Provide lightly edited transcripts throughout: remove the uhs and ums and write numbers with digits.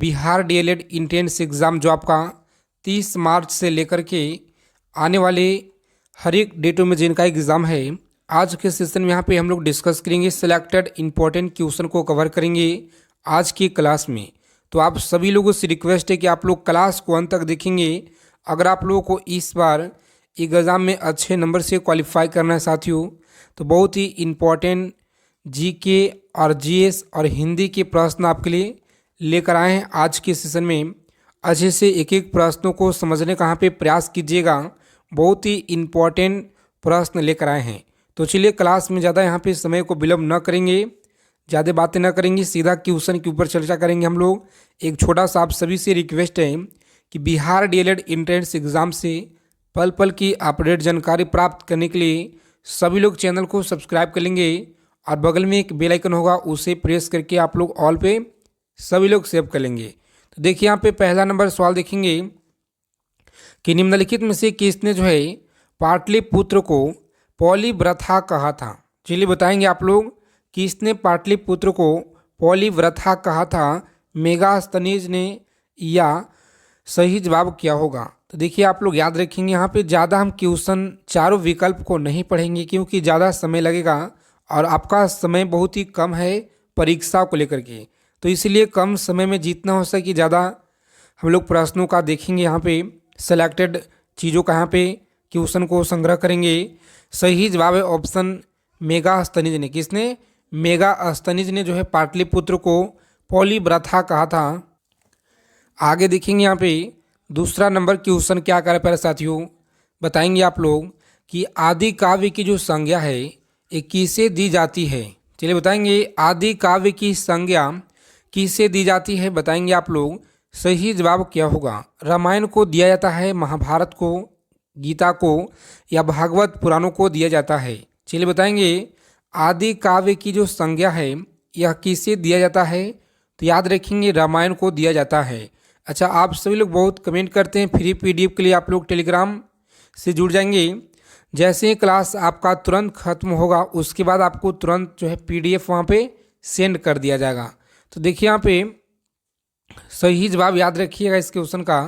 Bihar DElEd entrance exam जो आपका 30 मार्च से लेकर के आने वाले हर एक डेटों में जिनका एग्ज़ाम है, आज के सेशन में यहाँ पे हम लोग डिस्कस करेंगे। सिलेक्टेड इंपॉर्टेंट क्वेश्चन को कवर करेंगे आज की क्लास में। तो आप सभी लोगों से रिक्वेस्ट है कि आप लोग क्लास को अंत तक देखेंगे। अगर आप लोगों को इस बार एग्ज़ाम में अच्छे नंबर से क्वालिफाई करना है साथियों, तो बहुत ही इम्पोर्टेंट जीके और जीएस और हिंदी के प्रश्न आपके लिए लेकर आए हैं। आज के सेशन में अच्छे से एक एक प्रश्नों को समझने का यहाँ पे प्रयास कीजिएगा। बहुत ही इम्पोर्टेंट प्रश्न लेकर आए हैं। तो चलिए क्लास में ज़्यादा यहाँ पे समय को विलम्ब न करेंगे, ज़्यादा बातें न करेंगे, सीधा क्वेश्चन के ऊपर चर्चा करेंगे हम लोग। एक छोटा सा आप सभी से रिक्वेस्ट है कि बिहार डीएलएड एंट्रेंस एग्ज़ाम से पल पल की अपडेट जानकारी प्राप्त करने के लिए सभी लोग चैनल को सब्सक्राइब कर लेंगे और बगल में एक बेल आइकन होगा, उसे प्रेस करके आप लोग ऑल पे सभी लोग सेव कर लेंगे। तो देखिए यहाँ पे पहला नंबर सवाल देखेंगे कि निम्नलिखित में से किसने जो है पाटलिपुत्र को पॉलीव्रथा कहा था। चलिए बताएंगे आप लोग किसने पाटलिपुत्र को पॉलीव्रथा कहा था, मेगास्थनीज ने या सही जवाब क्या होगा। तो देखिए आप लोग याद रखेंगे, यहाँ पे ज़्यादा हम क्वेश्चन चारों विकल्प को नहीं पढ़ेंगे क्योंकि ज़्यादा समय लगेगा और आपका समय बहुत ही कम है परीक्षा को लेकर के। तो इसलिए कम समय में जितना हो सके ज़्यादा हम लोग प्रश्नों का देखेंगे। यहाँ पे सेलेक्टेड चीज़ों का यहाँ पे क्वेश्चन को संग्रह करेंगे। सही जवाब है ऑप्शन मेगास्थनीज ने। किसने? मेगास्थनीज ने जो है पाटलिपुत्र को पॉलीव्रथा कहा था। आगे देखेंगे यहाँ पे दूसरा नंबर क्वेश्चन क्या करे पहले साथियों, बताएंगे आप लोग कि आदि काव्य की जो संज्ञा है ये किसे दी जाती है। चलिए बताएंगे आदि काव्य की संज्ञा किसे दी जाती है, बताएंगे आप लोग। सही जवाब क्या होगा? रामायण को दिया जाता है, महाभारत को, गीता को या भागवत पुराणों को दिया जाता है। चलिए बताएंगे आदि काव्य की जो संज्ञा है यह किसे दिया जाता है, तो याद रखेंगे रामायण को दिया जाता है। अच्छा, आप सभी लोग बहुत कमेंट करते हैं, फ्री पीडीएफ के लिए आप लोग टेलीग्राम से जुड़ जाएंगे। जैसे ही क्लास आपका तुरंत खत्म होगा उसके बाद आपको तुरंत जो है पीडीएफ वहाँ पे सेंड कर दिया जाएगा। तो देखिए यहाँ पे सही जवाब याद रखिएगा इस क्वेश्चन का,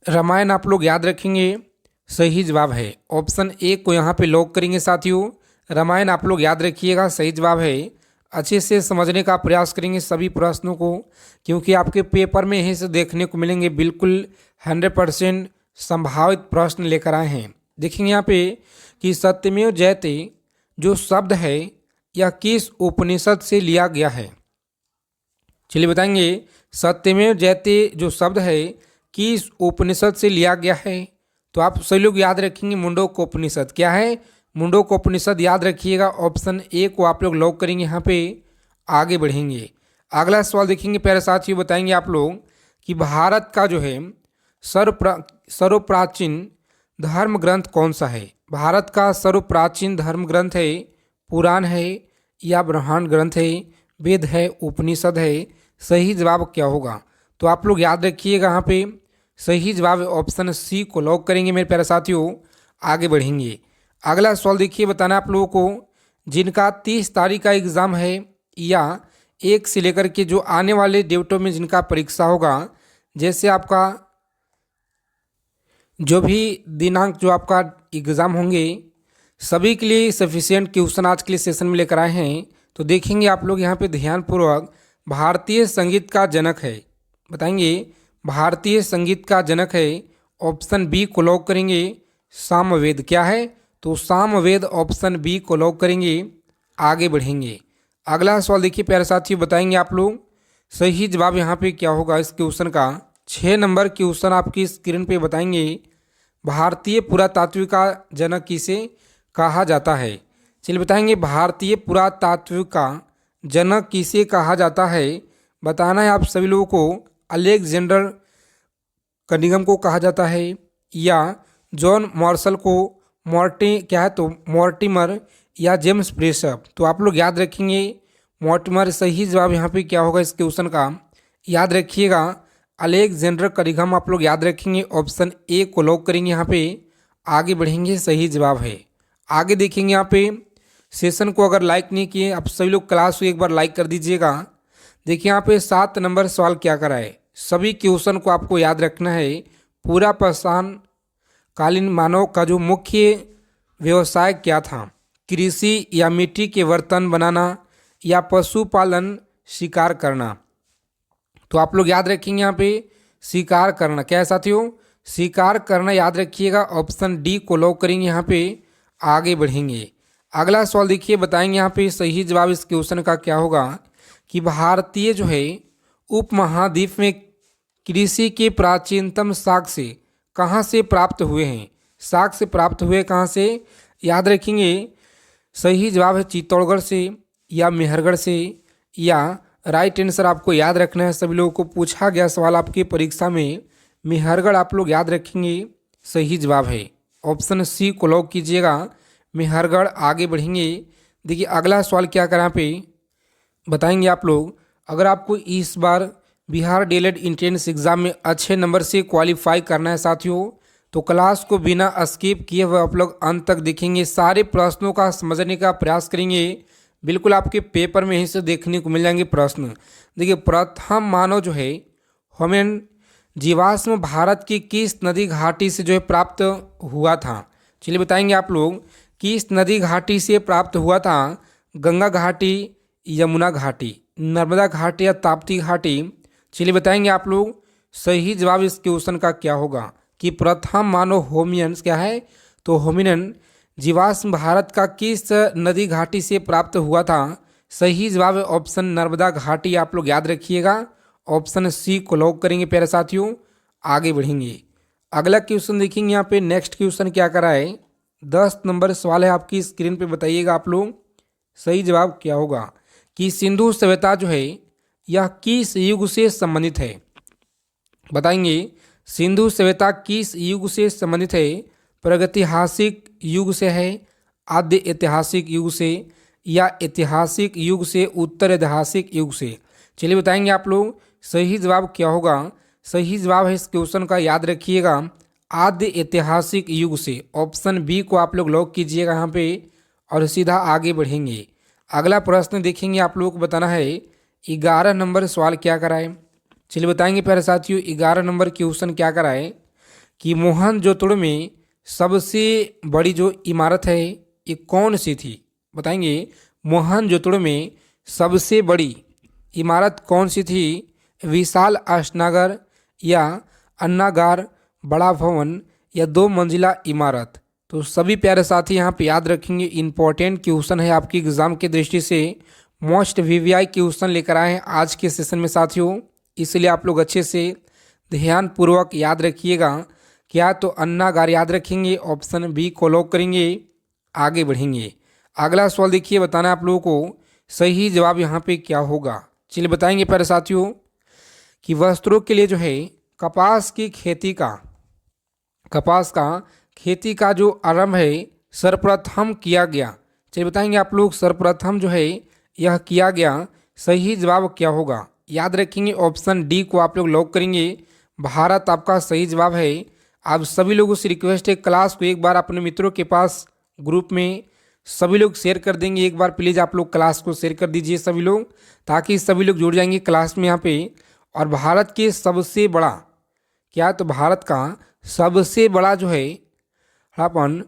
रामायण आप लोग याद रखेंगे सही जवाब है। ऑप्शन ए को यहाँ पे लॉक करेंगे साथियों। रामायण आप लोग याद रखिएगा सही जवाब है। अच्छे से समझने का प्रयास करेंगे सभी प्रश्नों को क्योंकि आपके पेपर में यहीं से देखने को मिलेंगे। बिल्कुल 100% संभावित प्रश्न लेकर आए हैं। देखेंगे यहाँ पे कि सत्यमेव जयते जो शब्द है यह किस उपनिषद से लिया गया है। चलिए बताएंगे सत्यमेव जयते जो शब्द है किस उपनिषद से लिया गया है। तो आप सभी लोग याद रखेंगे मुंडकोपनिषद। क्या है? मुंडकोपनिषद याद रखिएगा। ऑप्शन ए को आप लोग लॉक करेंगे। यहाँ पे आगे बढ़ेंगे। अगला सवाल देखेंगे प्यारे साथियों, बताएंगे आप लोग कि भारत का जो है सर्वप्राचीन धर्म ग्रंथ कौन सा है। भारत का सर्वप्राचीन धर्म ग्रंथ है पुराण है या ब्रह्मांड ग्रंथ है, वेद है, उपनिषद है। सही जवाब क्या होगा? तो आप लोग याद रखिएगा यहाँ पे सही जवाब ऑप्शन सी को लॉक करेंगे मेरे प्यारे साथियों। आगे बढ़ेंगे। अगला सवाल देखिए, बताना आप लोगों को जिनका 30 तारीख का एग्ज़ाम है या 1 से लेकर के जो आने वाले डेटों में जिनका परीक्षा होगा, जैसे आपका जो भी दिनांक जो आपका एग्ज़ाम होंगे सभी के लिए सफिशिएंट क्वेश्चन आज के लिए सेशन में लेकर आए हैं। तो देखेंगे आप लोग यहाँ पे ध्यानपूर्वक। भारतीय संगीत का जनक है, बताएंगे भारतीय संगीत का जनक है। ऑप्शन बी को लॉक करेंगे सामवेद। क्या है? तो सामवेद ऑप्शन बी को लॉक करेंगे। आगे बढ़ेंगे। अगला सवाल देखिए प्यारे साथियों, बताएंगे आप लोग सही जवाब यहाँ पे क्या होगा इस क्वेश्चन का। 6 नंबर क्वेश्चन आपकी स्क्रीन पे बताएंगे भारतीय पुरातात्विक का जनक किसे कहा जाता है। चलिए बताएंगे भारतीय पुरातात्विक का जनक किसे कहा जाता है, बताना है आप सभी लोगों को। अलेक्जेंडर कनिंघम को कहा जाता है या जॉन मार्शल को, मॉर्टिमर या जेम्स प्रेसप। तो आप लोग याद रखेंगे मॉर्टिमर। सही जवाब यहाँ पे क्या होगा इस क्वेश्चन का, याद रखिएगा अलेक्जेंडर कनिंघम आप लोग याद रखेंगे। ऑप्शन ए को लॉक करेंगे। यहाँ पे आगे बढ़ेंगे, सही जवाब है। आगे देखेंगे यहाँ पे सेशन को अगर लाइक नहीं किए आप सभी लोग क्लास को एक बार लाइक कर दीजिएगा देखिए यहाँ पे 7 नंबर सवाल क्या करा है, सभी क्वेश्चन को आपको याद रखना है। पूरा पाषाण कालीन मानव का जो मुख्य व्यवसाय क्या था, कृषि या मिट्टी के बर्तन बनाना या पशुपालन शिकार करना। तो आप लोग याद रखेंगे यहाँ पे शिकार करना, क्या है साथियों, शिकार करना याद रखिएगा। ऑप्शन डी को लॉक करेंगे, यहाँ पे आगे बढ़ेंगे। अगला सवाल देखिए, बताएंगे यहाँ पे सही जवाब इस क्वेश्चन का क्या होगा कि भारतीय जो है उपमहाद्वीप में कृषि के प्राचीनतम साक्ष्य कहाँ से प्राप्त हुए हैं, साक्ष्य प्राप्त हुए कहाँ से, याद रखेंगे। सही जवाब है चित्तौड़गढ़ से या मेहरगढ़ से, या राइट आंसर आपको याद रखना है। सभी लोगों को पूछा गया सवाल आपकी परीक्षा में, मेहरगढ़ आप लोग याद रखेंगे सही जवाब है। ऑप्शन सी को लॉक कीजिएगा, मेहरगढ़। आगे बढ़ेंगे। देखिए अगला सवाल क्या करें यहाँ पे बताएंगे आप लोग। अगर आपको इस बार बिहार डीएलएड एंट्रेंस एग्जाम में अच्छे नंबर से क्वालिफाई करना है साथियों, तो क्लास को बिना स्किप किए हुए आप लोग अंत तक देखेंगे, सारे प्रश्नों का समझने का प्रयास करेंगे। बिल्कुल आपके पेपर में ही से देखने को मिल जाएंगे प्रश्न। देखिए प्रथम मानव जो है होमिन जीवाश्म भारत की किस नदी घाटी से जो है प्राप्त हुआ था, चलिए बताएंगे आप लोग किस नदी घाटी से प्राप्त हुआ था। गंगा घाटी, यमुना घाटी, नर्मदा घाटी या ताप्ती घाटी, चलिए बताएंगे आप लोग। सही जवाब इस क्वेश्चन का क्या होगा कि प्रथम मानव होमियंस क्या है, तो होमिनन जीवाश्म भारत का किस नदी घाटी से प्राप्त हुआ था। सही जवाब है ऑप्शन नर्मदा घाटी, आप लोग याद रखिएगा। ऑप्शन सी को लॉक करेंगे प्यारे साथियों। आगे बढ़ेंगे। अगला क्वेश्चन देखेंगे यहाँ पे। नेक्स्ट क्वेश्चन क्या करा है, 10 नंबर सवाल है आपकी स्क्रीन पे, बताइएगा आप लोग सही जवाब क्या होगा कि सिंधु सभ्यता जो है यह किस युग से संबंधित है। बताएंगे सिंधु सभ्यता किस युग से संबंधित है, प्रागैतिहासिक युग से है, आद्य ऐतिहासिक युग से, या ऐतिहासिक युग से उत्तर ऐतिहासिक युग से। चलिए बताएंगे आप लोग सही जवाब क्या होगा। सही जवाब है इस क्वेश्चन का, याद रखिएगा, आद्य ऐतिहासिक युग से। ऑप्शन बी को आप लोग लॉक कीजिएगा यहाँ पे और सीधा आगे बढ़ेंगे। अगला प्रश्न देखेंगे, आप लोगों को बताना है 11 नंबर सवाल क्या कराए। चलिए बताएंगे प्यारे साथियों 11 नंबर क्वेश्चन क्या कराए कि मोहनजोदड़ो में सबसे बड़ी जो इमारत है ये कौन सी थी। बताएंगे मोहनजोदड़ो में सबसे बड़ी इमारत कौन सी थी, विशाल अष्टनागर या अन्नागार, बड़ा भवन या 2 मंजिला इमारत। तो सभी प्यारे साथी यहाँ पे याद रखेंगे, इंपॉर्टेंट क्वेश्चन है आपकी एग्जाम की दृष्टि से। मोस्ट वीवीआई क्वेश्चन लेकर आए हैं आज के सेशन में साथियों, इसलिए आप लोग अच्छे से ध्यानपूर्वक याद रखिएगा। क्या तो अन्नागार याद रखेंगे, ऑप्शन बी को लॉक करेंगे। आगे बढ़ेंगे। अगला सवाल देखिए, बताना आप लोगों को सही जवाब यहाँ पे क्या होगा। चलिए बताएंगे प्यारे साथियों कि वस्त्रों के लिए जो है कपास की खेती का, कपास का खेती का जो आरंभ है सर्वप्रथम किया गया। चलिए बताएंगे आप लोग सर्वप्रथम जो है यह किया गया। सही जवाब क्या होगा, याद रखेंगे। ऑप्शन डी को आप लोग लॉक करेंगे, भारत आपका सही जवाब है। आप सभी लोगों से रिक्वेस्ट है क्लास को एक बार अपने मित्रों के पास ग्रुप में सभी लोग शेयर कर देंगे। एक बार प्लीज़ आप लोग क्लास को शेयर कर दीजिए सभी लोग, ताकि सभी लोग जुड़ जाएंगे क्लास में यहाँ पे। और भारत के सबसे बड़ा क्या, तो भारत का सबसे बड़ा जो है हड़प्पन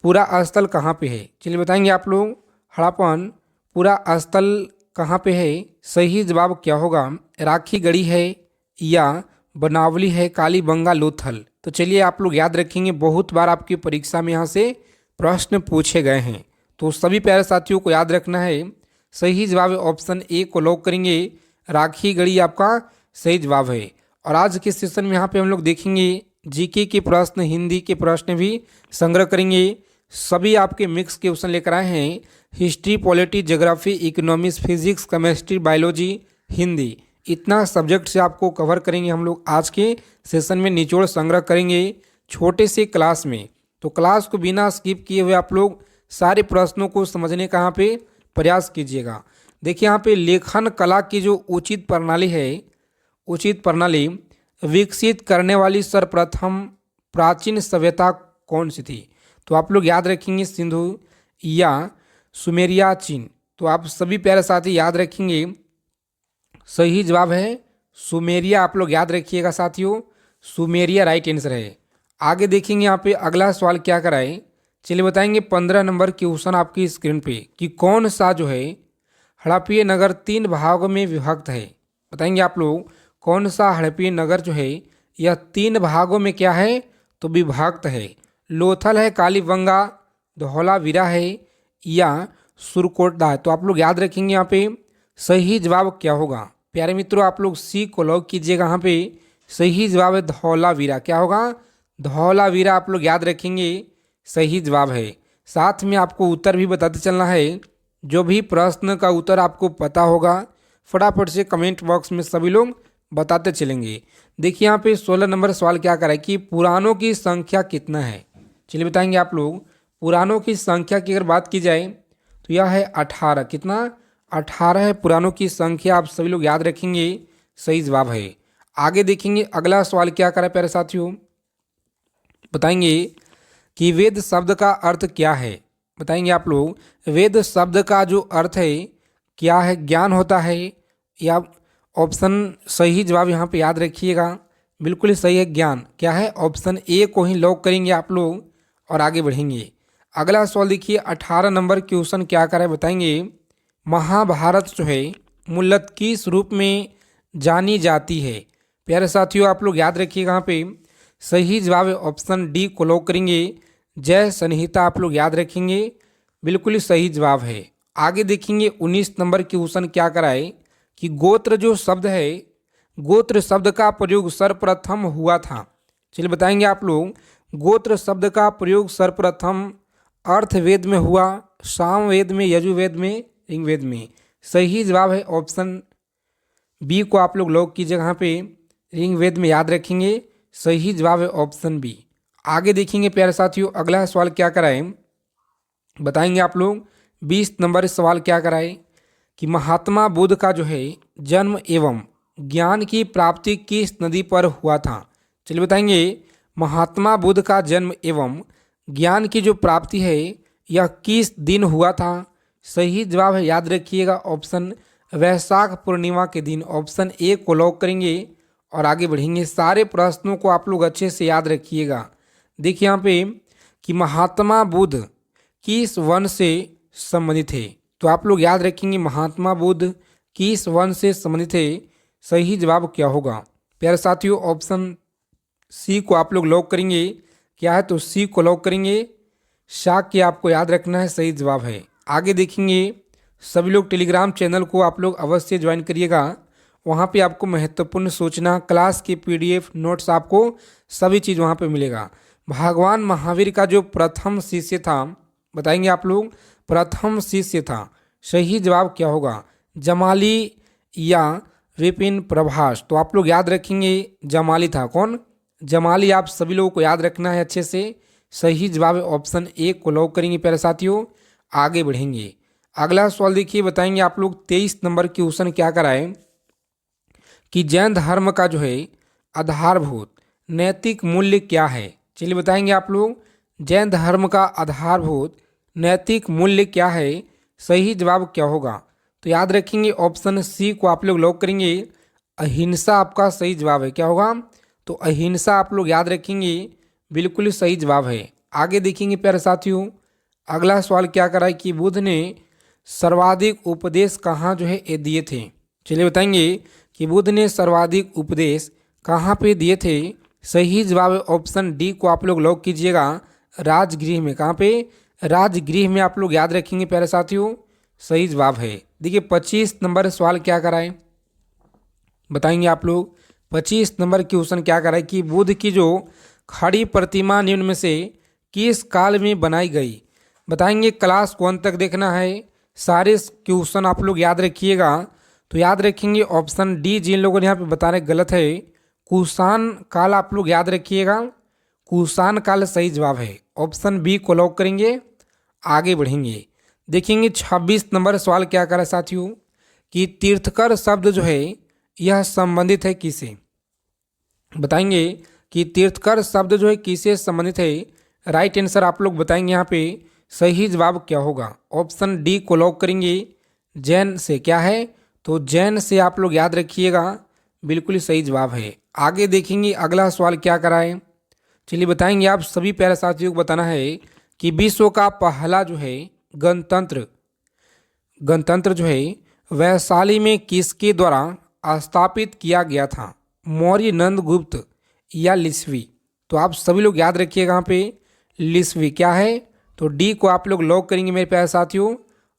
पूरा स्थल कहाँ पे है। चलिए बताएंगे आप लोग हड़प्पन पूरा स्थल कहाँ पे है। सही जवाब क्या होगा, राखी गढ़ी है या बनावली है, कालीबंगा लोथल। तो चलिए आप लोग याद रखेंगे, बहुत बार आपकी परीक्षा में यहाँ से प्रश्न पूछे गए हैं, तो सभी प्यारे साथियों को याद रखना है। सही जवाब है ऑप्शन ए को लॉक करेंगे, राखी गढ़ी आपका सही जवाब है। और आज के सेशन में यहाँ पे हम लोग देखेंगे जीके के प्रश्न, हिंदी के प्रश्न भी संग्रह करेंगे। सभी आपके मिक्स क्वेश्चन लेकर आए हैं, history, polity, geography, economics, physics, chemistry, biology, Hindi, इतना सब्जेक्ट से आपको कवर करेंगे हम लोग। आज के सेशन में निचोड़ संग्रह करेंगे छोटे से क्लास में, तो क्लास को बिना स्किप किए हुए आप लोग सारे प्रश्नों को समझने का यहाँ पे प्रयास कीजिएगा। देखिए यहाँ पे लेखन कला की जो उचित प्रणाली है, उचित प्रणाली विकसित करने वाली सर्वप्रथम प्राचीन सभ्यता कौन सी थी। तो आप लोग याद रखेंगे सिंधु या सुमेरिया चीन। तो आप सभी प्यारे साथी याद रखेंगे सही जवाब है सुमेरिया। आप लोग याद रखिएगा साथियों, सुमेरिया राइट आंसर है। आगे देखेंगे यहाँ पे अगला सवाल क्या कराए, चलिए बताएंगे 15 नंबर क्वेश्चन आपकी स्क्रीन पे कि कौन सा जो है हड़प्पा नगर 3 भागों में विभक्त है। बताएंगे आप लोग कौन सा हड़प्पा नगर जो है यह 3 भागों में क्या है तो विभक्त है। लोथल है, कालीबंगा, धौलावीरा है या सुरकोटदा है। तो आप लोग याद रखेंगे यहाँ पे सही जवाब क्या होगा। प्यारे मित्रों आप लोग सी को लॉक कीजिएगा। यहाँ पे सही जवाब है धौलावीरा। क्या होगा? धौलावीरा आप लोग याद रखेंगे सही जवाब है। साथ में आपको उत्तर भी बताते चलना है। जो भी प्रश्न का उत्तर आपको पता होगा फटाफट से कमेंट बॉक्स में सभी लोग बताते चलेंगे। देखिए यहाँ पे 16 नंबर सवाल क्या कर रहा है कि पुराणों की संख्या कितना है। चलिए बताएंगे आप लोग पुराणों की संख्या की अगर बात की जाए तो यह है 18। कितना? 18 है पुराणों की संख्या। आप सभी लोग याद रखेंगे सही जवाब है। आगे देखेंगे अगला सवाल क्या कर रहा है प्यारे साथियों, बताएंगे कि वेद शब्द का अर्थ क्या है। बताएंगे आप लोग वेद शब्द का जो अर्थ है क्या है, ज्ञान होता है या ऑप्शन सही जवाब यहाँ पे याद रखिएगा, बिल्कुल सही है ज्ञान। क्या है? ऑप्शन ए को ही लॉक करेंगे आप लोग और आगे बढ़ेंगे। अगला सवाल देखिए 18 नंबर क्वेश्चन क्या कर रहा है, बताएंगे महाभारत जो है मूलतः किस रूप में जानी जाती है। प्यारे साथियों आप लोग याद रखिएगा यहाँ पे सही जवाब है ऑप्शन डी को लॉक करेंगे, जय संहिता। आप लोग याद रखेंगे बिल्कुल ही सही जवाब है। आगे देखेंगे 19 नंबर क्वेश्चन क्या कराए कि गोत्र जो शब्द है, गोत्र शब्द का प्रयोग सर्वप्रथम हुआ था। चलिए बताएंगे आप लोग गोत्र शब्द का प्रयोग सर्वप्रथम अर्थवेद में हुआ, सामवेद में, यजुर्वेद में, ऋग्वेद में। सही जवाब है ऑप्शन बी को आप लोग लॉक कीजिएगा। यहाँ पे ऋग्वेद में याद रखेंगे सही जवाब है ऑप्शन बी। आगे देखेंगे प्यारे साथियों अगला सवाल क्या कराए, बताएंगे आप लोग 20 नंबर सवाल क्या कराए कि महात्मा बुद्ध का जो है जन्म एवं ज्ञान की प्राप्ति किस नदी पर हुआ था। चलिए बताएंगे महात्मा बुद्ध का जन्म एवं ज्ञान की जो प्राप्ति है यह किस दिन हुआ था। सही जवाब है याद रखिएगा ऑप्शन वैशाख पूर्णिमा के दिन। ऑप्शन ए को लॉक करेंगे और आगे बढ़ेंगे। सारे प्रश्नों को आप लोग अच्छे से याद रखिएगा। देखिए यहाँ पे कि महात्मा बुद्ध किस वन से संबंधित है, तो आप लोग याद रखेंगे महात्मा बुद्ध किस वन से संबंधित है। सही जवाब क्या होगा प्यारे साथियों, ऑप्शन सी को आप लोग लॉक करेंगे। क्या है? तो सी को लॉक करेंगे, शाक्य आपको याद रखना है सही जवाब है। आगे देखेंगे सभी लोग टेलीग्राम चैनल को आप लोग अवश्य ज्वाइन करिएगा। वहाँ पे आपको महत्वपूर्ण सूचना, क्लास की पीडीएफ, नोट्स, आपको सभी चीज़ वहाँ पे मिलेगा। भगवान महावीर का जो प्रथम शिष्य था, बताएंगे आप लोग प्रथम शिष्य था। सही जवाब क्या होगा? जमाली या विपिन प्रभास। तो आप लोग याद रखेंगे जमाली था। कौन? जमाली। आप सभी लोगों को याद रखना है अच्छे से। सही जवाब है ऑप्शन ए को लॉक करेंगे प्यारे साथियों। आगे बढ़ेंगे अगला सवाल देखिए, बताएंगे आप लोग 23 नंबर क्वेश्चन क्या कराए कि जैन धर्म का जो है आधारभूत नैतिक मूल्य क्या है। चलिए बताएंगे आप लोग जैन धर्म का आधारभूत नैतिक मूल्य क्या है। सही जवाब क्या होगा? तो याद रखेंगे ऑप्शन सी को आप लोग लॉक करेंगे, अहिंसा आपका सही जवाब है। क्या होगा? तो अहिंसा आप लोग याद रखेंगे, बिल्कुल ही सही जवाब है। आगे देखेंगे प्यारे साथियों अगला सवाल क्या करा है कि बुद्ध ने सर्वाधिक उपदेश कहाँ जो है ये दिए थे। चलिए बताएंगे कि बुद्ध ने सर्वाधिक उपदेश कहाँ पे दिए थे। सही जवाब है ऑप्शन डी को आप लोग लॉक कीजिएगा, राजगृह में। कहाँ पे? राजगृह में आप लोग याद रखेंगे प्यारे साथियों। सही जवाब है। देखिए 25 नंबर सवाल क्या कराए, बताएंगे आप लोग 25 नंबर क्वेश्चन क्या कराए कि बुद्ध की जो खड़ी प्रतिमा निम्न में से किस काल में बनाई गई। बताएंगे क्लास को अंत तक देखना है, सारे क्वेश्चन आप लोग याद रखिएगा। तो याद रखेंगे ऑप्शन डी, जिन लोगों ने यहाँ पे बता रहे गलत है, कुषाण काल आप लोग याद रखिएगा, कुषाण काल सही जवाब है। ऑप्शन बी को लॉक करेंगे। आगे बढ़ेंगे देखेंगे 26 नंबर सवाल क्या करा साथियों कि तीर्थकर शब्द जो है यह संबंधित है किसे। बताएंगे कि तीर्थकर शब्द जो है किसे संबंधित है। राइट आंसर आप लोग बताएंगे यहाँ पे सही जवाब क्या होगा। ऑप्शन डी को लॉक करेंगे, जैन से। क्या है? तो जैन से आप लोग याद रखिएगा, बिल्कुल ही सही जवाब है। आगे देखेंगे अगला सवाल क्या कराए। चलिए बताएंगे, आप सभी प्यारे साथियों को बताना है कि विश्व का पहला जो है गणतंत्र गणतंत्र जो है वैशाली में किसके द्वारा स्थापित किया गया था, मौर्य, नंद गुप्त या लिच्छवी। तो आप सभी लोग याद रखिएगा यहाँ पे लिच्छवी क्या है, तो डी को आप लोग लॉक करेंगे मेरे प्यारे साथियों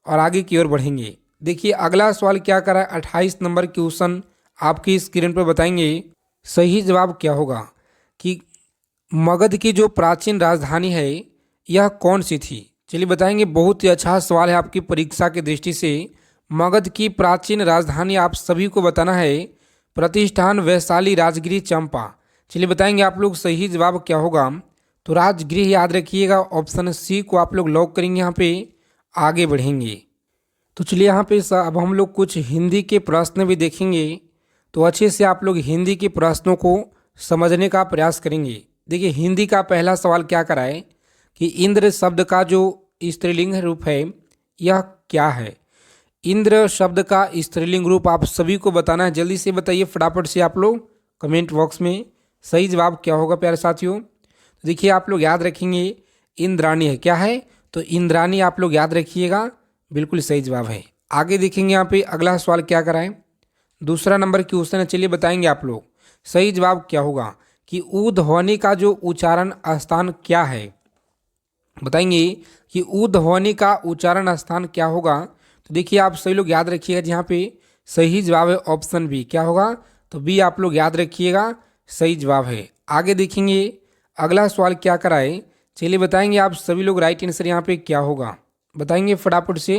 और आगे की ओर बढ़ेंगे। देखिए अगला सवाल क्या करा है, 28 नंबर क्वेश्चन आपकी स्क्रीन पर बताएंगे। सही जवाब क्या होगा कि मगध की जो प्राचीन राजधानी है यह कौन सी थी। चलिए बताएंगे, बहुत ही अच्छा सवाल है आपकी परीक्षा की दृष्टि से। मगध की प्राचीन राजधानी आप सभी को बताना है प्रतिष्ठान वैशाली राजगृह चंपा। चलिए बताएंगे आप लोग सही जवाब क्या होगा, तो राजगृह याद रखिएगा, ऑप्शन सी को आप लोग लॉक करेंगे। यहाँ पे आगे बढ़ेंगे तो चलिए यहाँ पे अब हम लोग कुछ हिंदी के प्रश्न भी देखेंगे, तो अच्छे से आप लोग हिंदी के प्रश्नों को समझने का प्रयास करेंगे। देखिए हिंदी का पहला सवाल क्या कराए कि इंद्र शब्द का जो स्त्रीलिंग रूप है यह क्या है। इंद्र शब्द का स्त्रीलिंग रूप आप सभी को बताना है, जल्दी से बताइए फटाफट से आप लोग कमेंट बॉक्स में। सही जवाब क्या होगा प्यारे साथियों, तो देखिए आप लोग याद रखेंगे इंद्राणी है, क्या है, तो इंद्राणी आप लोग याद रखिएगा, बिल्कुल सही जवाब है। आगे देखेंगे यहाँ पे अगला सवाल क्या कराएं, दूसरा नंबर क्वेश्चन है। चलिए बताएंगे आप लोग सही जवाब क्या होगा कि ऊ ध्वनि का जो उच्चारण स्थान क्या है। बताएंगे कि ऊ ध्वनि का उच्चारण स्थान क्या होगा, तो देखिए आप सभी लोग याद रखिएगा, जहाँ पे सही जवाब है ऑप्शन बी, क्या होगा, तो बी आप लोग याद रखिएगा, सही जवाब है। आगे देखेंगे अगला सवाल क्या कराए। चलिए बताएंगे आप सभी लोग राइट आंसर यहाँ पे क्या होगा, बताएंगे फटाफट से।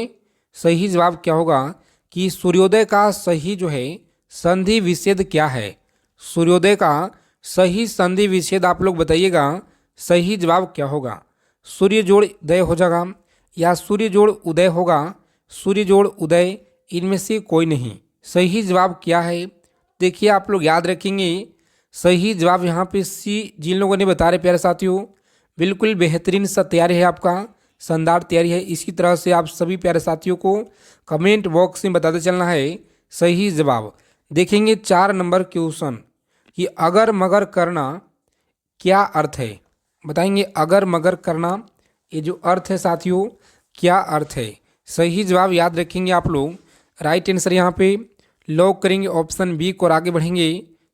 सही जवाब क्या होगा कि सूर्योदय का सही जो है संधि विच्छेद क्या है। सूर्योदय का सही संधि विच्छेद आप लोग बताइएगा, सही जवाब क्या होगा। सूर्य जोड़ उदय हो जाएगा या सूर्य जोड़ उदय होगा, सूर्य जोड़ उदय, इनमें से कोई नहीं। सही जवाब क्या है, देखिए आप लोग याद रखेंगे, सही जवाब यहाँ पे सी जिन लोगों ने बता रहे प्यारे साथियों, बिल्कुल बेहतरीन सा तैयारी है, आपका शानदार तैयारी है। इसी तरह से आप सभी प्यारे साथियों को कमेंट बॉक्स में बताते चलना है सही जवाब। देखेंगे 4 नंबर क्वेश्चन कि अगर मगर करना क्या अर्थ है। बताएंगे अगर मगर करना ये जो अर्थ है साथियों क्या अर्थ है। सही जवाब याद रखेंगे आप लोग, राइट आंसर यहाँ पे लॉक करेंगे ऑप्शन बी को और आगे बढ़ेंगे।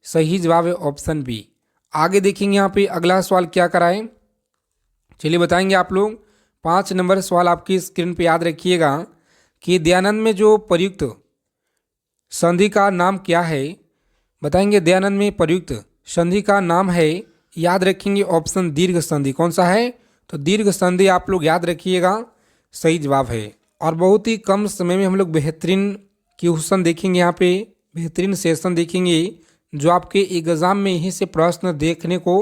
सही जवाब है ऑप्शन बी। आगे देखेंगे यहाँ पे अगला सवाल क्या कराए। चलिए बताएंगे आप लोग 5 नंबर सवाल आपकी स्क्रीन पे याद रखिएगा कि दयानंद में जो प्रयुक्त संधि का नाम क्या है। बताएंगे दयानंद में प्रयुक्त संधि का नाम है, याद रखेंगे ऑप्शन दीर्घ संधि। कौन सा है, तो दीर्घ संधि आप लोग याद रखिएगा, सही जवाब है। और बहुत ही कम समय में हम लोग बेहतरीन क्वेश्चन देखेंगे, यहाँ पे बेहतरीन सेशन देखेंगे जो आपके एग्जाम में यहीं से प्रश्न देखने को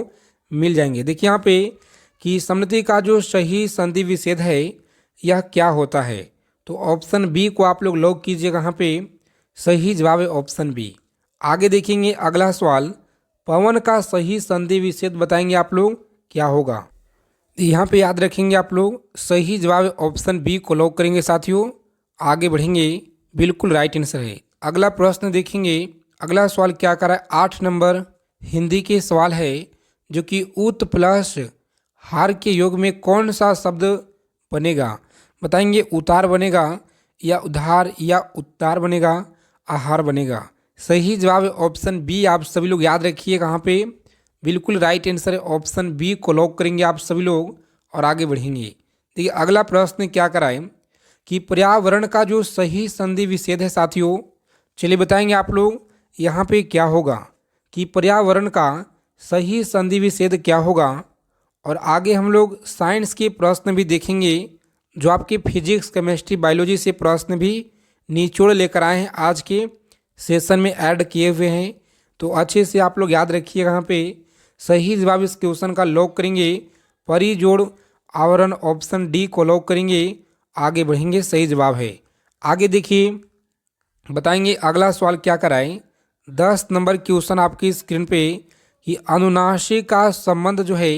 मिल जाएंगे। देखिए यहाँ पे कि समृद्धि का जो सही संधि विच्छेद है यह क्या होता है, तो ऑप्शन बी को आप लोग लॉक कीजिएगा, यहाँ पे सही जवाब है ऑप्शन बी। आगे देखेंगे अगला सवाल, पवन का सही संधि विच्छेद बताएंगे आप लोग क्या होगा। यहाँ पे याद रखेंगे आप लोग, सही जवाब है ऑप्शन बी को लॉक करेंगे साथियों। आगे बढ़ेंगे, बिल्कुल राइट आंसर है। अगला प्रश्न देखेंगे, अगला सवाल क्या कर रहा है, 8 नंबर हिंदी के सवाल है जो कि उत प्लस हार के योग में कौन सा शब्द बनेगा। बताएंगे उतार बनेगा या उधार या उत्तार बनेगा, आहार बनेगा। सही जवाब है ऑप्शन बी, आप सभी लोग याद रखिए, कहाँ पे बिल्कुल राइट आंसर है ऑप्शन बी को लॉक करेंगे आप सभी लोग और आगे बढ़ेंगे। देखिए अगला प्रश्न क्या कराए कि पर्यावरण का जो सही संधि विच्छेद है साथियों, चलिए बताएंगे आप लोग यहाँ पे क्या होगा कि पर्यावरण का सही संधि विच्छेद क्या होगा। और आगे हम लोग साइंस के प्रश्न भी देखेंगे जो आपके फिजिक्स केमिस्ट्री बायोलॉजी से प्रश्न भी निचोड़ लेकर आए हैं, आज के सेशन में ऐड किए हुए हैं। तो अच्छे से आप लोग याद रखिएगा, यहाँ पे सही जवाब इस क्वेश्चन का लॉक करेंगे परिजोड़ आवरण, ऑप्शन डी को लॉक करेंगे। आगे बढ़ेंगे, सही जवाब है। आगे देखिए बताएंगे अगला सवाल क्या कराए, 10 नंबर क्वेश्चन आपकी स्क्रीन पे कि अनुनासिक का संबंध जो है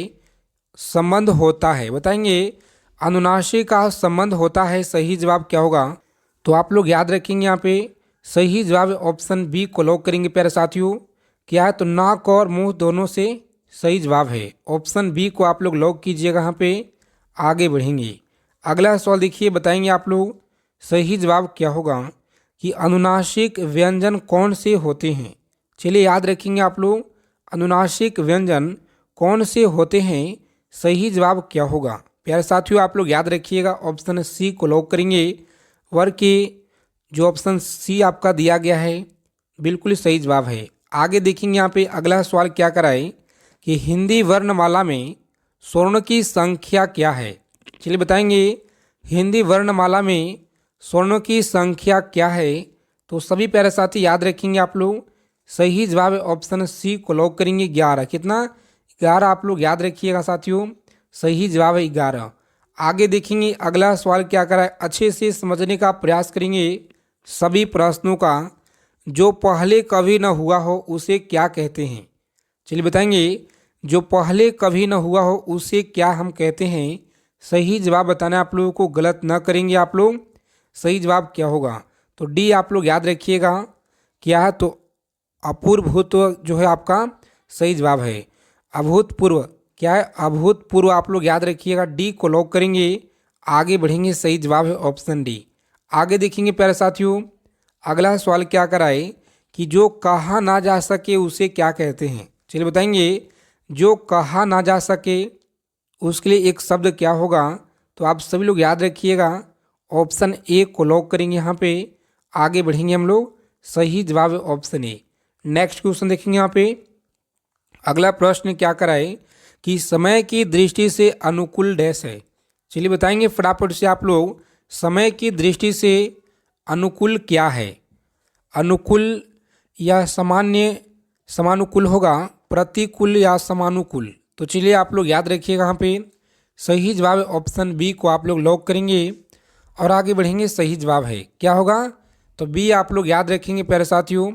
संबंध होता है। बताएंगे अनुनासिक का संबंध होता है, सही जवाब क्या होगा। तो आप लोग याद रखेंगे यहाँ पे सही जवाब ऑप्शन बी को लॉक करेंगे प्यारे साथियों। क्या है? तो नाक और मुंह दोनों से सही जवाब है। ऑप्शन बी को आप लोग लॉक कीजिएगा। यहाँ पे आगे बढ़ेंगे। अगला सवाल देखिए, बताएंगे आप लोग सही जवाब क्या होगा कि अनुनासिक व्यंजन कौन से होते हैं। चलिए याद रखेंगे आप लोग, अनुनासिक व्यंजन कौन से होते हैं, सही जवाब क्या होगा। प्यारे साथियों आप लोग याद रखिएगा, ऑप्शन सी को लॉक करेंगे। वर्ग के जो ऑप्शन सी आपका दिया गया है बिल्कुल सही जवाब है। आगे देखेंगे यहाँ पे अगला सवाल क्या कराए कि हिंदी वर्णमाला में स्वर्ण की संख्या क्या है। चलिए बताएंगे हिंदी वर्णमाला में स्वर्ण की संख्या क्या है। तो सभी प्यारे साथी याद रखेंगे आप लोग, सही जवाब ऑप्शन सी को लॉक करेंगे 11। कितना? 11 आप लोग याद रखिएगा साथियों, सही जवाब है 11। आगे देखेंगे अगला सवाल क्या कराए, अच्छे से समझने का प्रयास करेंगे सभी प्रश्नों का। जो पहले कभी न हुआ हो उसे क्या कहते हैं। चलिए बताएंगे जो पहले कभी न हुआ हो उसे क्या हम कहते हैं। सही जवाब बताना आप लोगों को, गलत न करेंगे आप लोग। सही जवाब क्या होगा? तो डी आप लोग याद रखिएगा। क्या है? तो अपूर्वभूतपूर्व जो है आपका सही जवाब है। अभूतपूर्व क्या है? अभूतपूर्व आप लोग याद रखिएगा, डी को लॉक करेंगे। आगे बढ़ेंगे, सही जवाब है ऑप्शन डी। आगे देखेंगे प्यारे साथियों अगला सवाल क्या कराए कि जो कहा ना जा सके उसे क्या कहते हैं। चलिए बताएंगे जो कहा ना जा सके उसके लिए एक शब्द क्या होगा। तो आप सभी लोग याद रखिएगा, ऑप्शन ए को लॉक करेंगे। यहाँ पे आगे बढ़ेंगे हम लोग, सही जवाब है ऑप्शन ए। नेक्स्ट क्वेश्चन देखेंगे यहाँ पे अगला प्रश्न क्या कराए कि समय की दृष्टि से अनुकूल डैश है। चलिए बताएंगे फटाफट से आप लोग, समय की दृष्टि से अनुकूल क्या है। अनुकूल या सामान्य समानुकूल होगा, प्रतिकूल या समानुकूल। तो चलिए आप लोग याद रखिएगा, यहाँ पे सही जवाब ऑप्शन बी को आप लोग लॉक करेंगे और आगे बढ़ेंगे। सही जवाब है क्या होगा? तो बी आप लोग याद रखेंगे प्यारे साथियों,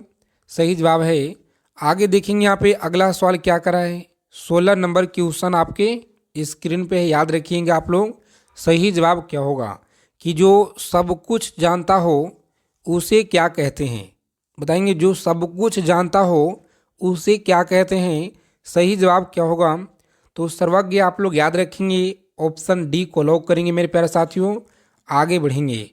सही जवाब है। आगे देखेंगे यहाँ पे अगला सवाल क्या करा है। 16 नंबर क्वेश्चन आपके स्क्रीन पे है, याद रखिएगा आप लोग। सही जवाब क्या होगा कि जो सब कुछ जानता हो उसे क्या कहते हैं। बताएंगे जो सब कुछ जानता हो उसे क्या कहते हैं। सही जवाब क्या होगा? तो सर्वज्ञ आप लोग याद रखेंगे, ऑप्शन डी को लॉक करेंगे मेरे प्यारे साथियों। आगे बढ़ेंगे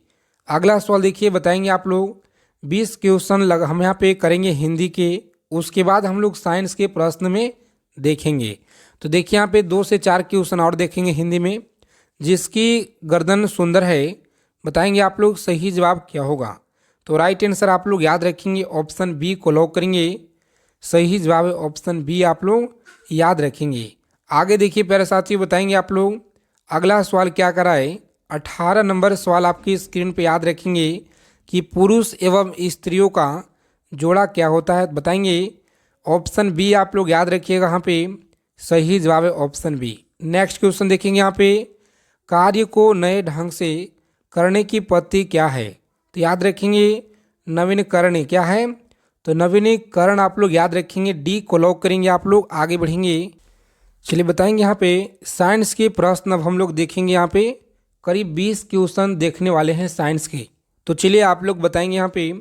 अगला सवाल देखिए, बताएंगे आप लोग 20 क्वेश्चन हम यहाँ पे करेंगे हिंदी के, उसके बाद हम लोग साइंस के प्रश्न में देखेंगे। तो देखिए यहाँ पे 2 से 4 क्वेश्चन और देखेंगे हिंदी में। जिसकी गर्दन सुंदर है, बताएंगे आप लोग सही जवाब क्या होगा। तो राइट आंसर आप लोग याद रखेंगे, ऑप्शन बी को लॉक करेंगे। सही जवाब है ऑप्शन बी आप लोग याद रखेंगे। आगे देखिए प्यारे साथियों, बताएंगे आप लोग अगला सवाल क्या कराए। 18 नंबर सवाल आपकी स्क्रीन पे याद रखेंगे कि पुरुष एवं स्त्रियों का जोड़ा क्या होता है। बताएंगे ऑप्शन बी आप लोग याद रखिएगा, यहाँ पे सही जवाब है ऑप्शन बी। नेक्स्ट क्वेश्चन देखेंगे यहाँ पे कार्य को नए ढंग से करने की पद्धति क्या है। तो याद रखेंगे नवीनीकरण क्या है। तो नवीनीकरण आप लोग याद रखेंगे, डी को लॉक करेंगे आप लोग। आगे बढ़ेंगे, चलिए बताएंगे यहाँ पे साइंस के प्रश्न अब हम लोग देखेंगे। यहाँ पे करीब 20 क्वेश्चन देखने वाले हैं साइंस के। तो चलिए आप लोग बताएंगे यहाँ पे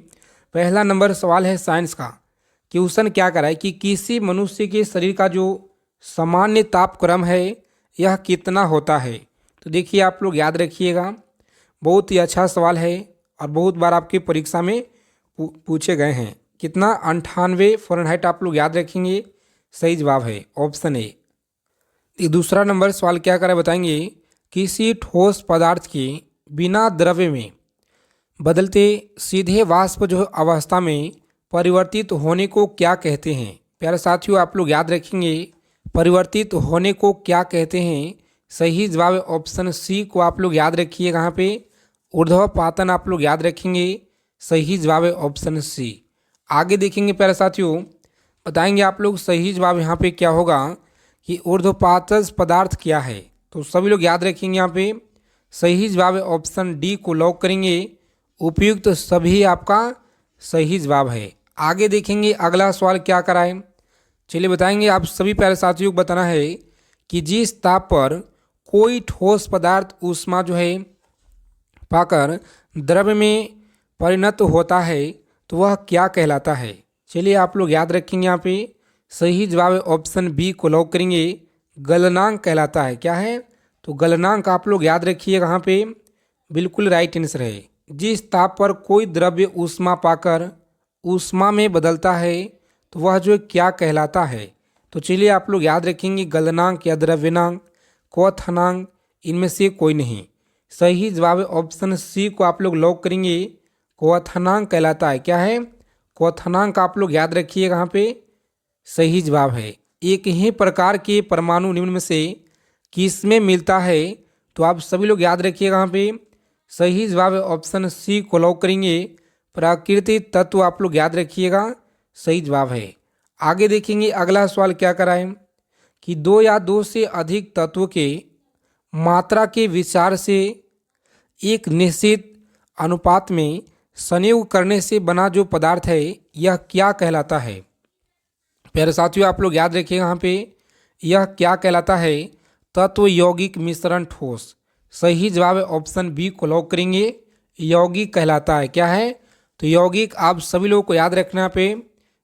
पहला नंबर सवाल है साइंस का। क्वेश्चन क्या कराए कि किसी मनुष्य के शरीर का जो सामान्य तापक्रम है यह कितना होता है। तो देखिए आप लोग याद रखिएगा, बहुत ही अच्छा सवाल है और बहुत बार आपकी परीक्षा में पूछे गए हैं। कितना? 98 फ़ारेनहाइट आप लोग याद रखेंगे, सही जवाब है ऑप्शन ए। दूसरा नंबर सवाल क्या करें, बताएंगे किसी ठोस पदार्थ के बिना द्रव्य में बदलते सीधे वाष्प जो अवस्था में परिवर्तित होने को क्या कहते हैं। प्यारे साथियों आप लोग याद रखेंगे, परिवर्तित होने को क्या कहते हैं। सही जवाब ऑप्शन सी को आप लोग याद रखिएगा, यहाँ पे ऊर्ध्वपातन आप लोग याद रखेंगे। सही जवाब है ऑप्शन सी। आगे देखेंगे प्यारे साथियों, बताएंगे आप लोग सही जवाब यहाँ पे क्या होगा कि ऊर्ध्वपातज पदार्थ क्या है। तो सभी लोग याद रखेंगे, यहाँ पे सही जवाब है ऑप्शन डी को लॉक करेंगे। उपयुक्त सभी आपका सही जवाब है। आगे देखेंगे अगला सवाल क्या कराए। चलिए बताएंगे आप सभी प्यारे साथियों को बताना है कि जिस ताप पर कोई ठोस पदार्थ ऊष्मा जो है पाकर द्रव्य में परिणत होता है तो वह क्या कहलाता है। चलिए आप लोग याद रखेंगे, यहाँ पे सही जवाब है ऑप्शन बी को लॉक करेंगे, गलनांक कहलाता है। क्या है, तो गलनांक आप लोग याद रखिएगा, यहाँ पे बिल्कुल राइट आंसर है। जिस ताप पर कोई द्रव्य ऊष्मा पाकर ऊष्मा में बदलता है तो वह जो क्या कहलाता है। तो चलिए आप लोग याद रखेंगे, गलनांक या द्रव्यनांक, क्वथनांक, इनमें से कोई नहीं। सही जवाब है ऑप्शन सी को आप लोग लॉक करेंगे, क्वथनांक कहलाता है। क्या है, क्वथनांक आप लोग याद रखिएगा, यहाँ पे सही जवाब है। एक ही प्रकार के परमाणु निम्न में से किसमें मिलता है, तो आप सभी लोग याद रखिएगा, यहाँ पे सही जवाब है ऑप्शन सी को लॉक करेंगे, प्राकृतिक तत्व आप लोग याद रखिएगा, सही जवाब है। आगे देखेंगे अगला सवाल क्या कराए कि दो या दो से अधिक तत्वों के मात्रा के विचार से एक निश्चित अनुपात में संयोग करने से बना जो पदार्थ है यह क्या कहलाता है। प्यारे साथियों आप लोग याद रखिएगा, यहाँ पे यह क्या कहलाता है, तत्व यौगिक मिश्रण ठोस। सही जवाब है ऑप्शन बी को लॉक करेंगे, यौगिक कहलाता है। क्या है, तो यौगिक आप सभी लोगों को याद रखना पे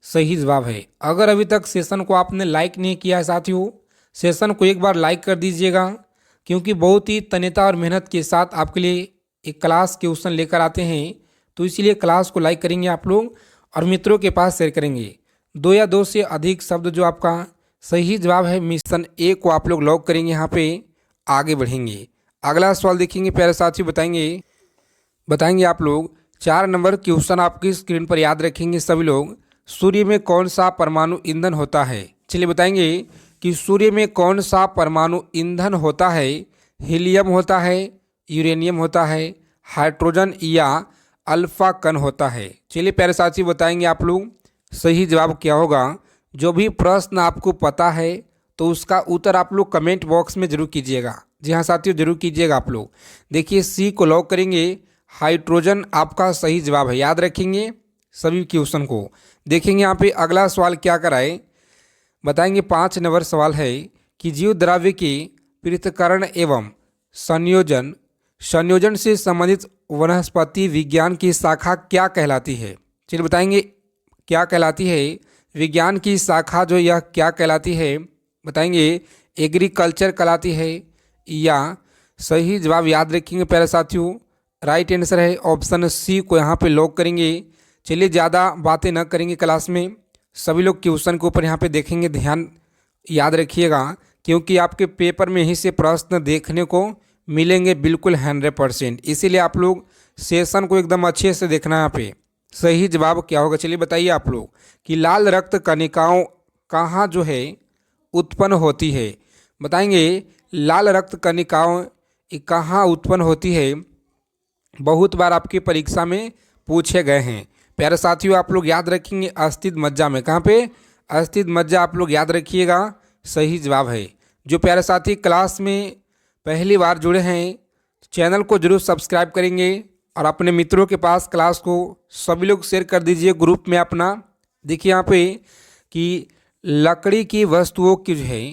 सही जवाब है। अगर अभी तक सेशन को आपने लाइक नहीं किया है साथियों, सेशन को एक बार लाइक कर दीजिएगा, क्योंकि बहुत ही तन्यता और मेहनत के साथ आपके लिए एक क्लास क्वेश्चन लेकर आते हैं, तो इसलिए क्लास को लाइक करेंगे आप लोग और मित्रों के पास शेयर करेंगे। दो या दो से अधिक शब्द जो आपका सही जवाब है मिशन ए को आप लोग लॉक करेंगे, यहाँ पे आगे बढ़ेंगे। अगला सवाल देखेंगे प्यारे साथियों, बताएंगे आप लोग 4 नंबर क्वेश्चन आपकी स्क्रीन पर याद रखेंगे सभी लोग। सूर्य में कौन सा परमाणु ईंधन होता है। चलिए बताएंगे कि सूर्य में कौन सा परमाणु ईंधन होता है। हीलियम होता है, यूरेनियम होता है, हाइड्रोजन या अल्फा कण होता है। चलिए प्यारे साथी बताएंगे आप लोग सही जवाब क्या होगा। जो भी प्रश्न आपको पता है तो उसका उत्तर आप लोग कमेंट बॉक्स में जरूर कीजिएगा। जी हाँ साथियों, जरूर कीजिएगा आप लोग। देखिए सी को लॉक करेंगे, हाइड्रोजन आपका सही जवाब है। याद रखेंगे सभी क्वेश्चन को। देखेंगे यहाँ पे अगला सवाल क्या कराए, बताएंगे 5 नंबर सवाल है कि जीव द्रव्य के पृथक्करण एवं संयोजन से संबंधित वनस्पति विज्ञान की शाखा क्या कहलाती है। चलिए बताएंगे क्या कहलाती है विज्ञान की शाखा, जो यह क्या कहलाती है। बताएंगे एग्रीकल्चर कहलाती है या सही जवाब याद रखेंगे प्यारे साथियों, राइट आंसर है ऑप्शन सी को यहाँ पे लॉक करेंगे। चलिए ज़्यादा बातें न करेंगे क्लास में, सभी लोग क्वेश्चन के ऊपर यहाँ पे देखेंगे, ध्यान याद रखिएगा, क्योंकि आपके पेपर में ही से प्रश्न देखने को मिलेंगे बिल्कुल 100%। इसीलिए आप लोग सेशन को एकदम अच्छे से देखना। यहाँ पे सही जवाब क्या होगा, चलिए बताइए आप लोग कि लाल रक्त कणिकाओं कहाँ जो है उत्पन्न होती है। बताएंगे लाल रक्त कणिकाओं कहाँ उत्पन्न होती है, बहुत बार आपकी परीक्षा में पूछे गए हैं। प्यारे साथियों आप लोग याद रखेंगे अस्थित मज्जा में। कहाँ पे, अस्थित मज्जा आप लोग याद रखिएगा, सही जवाब है। जो प्यारे साथी क्लास में पहली बार जुड़े हैं चैनल को जरूर सब्सक्राइब करेंगे और अपने मित्रों के पास क्लास को सभी लोग शेयर कर दीजिए ग्रुप में अपना। देखिए यहाँ पे कि लकड़ी की वस्तुओं की जो है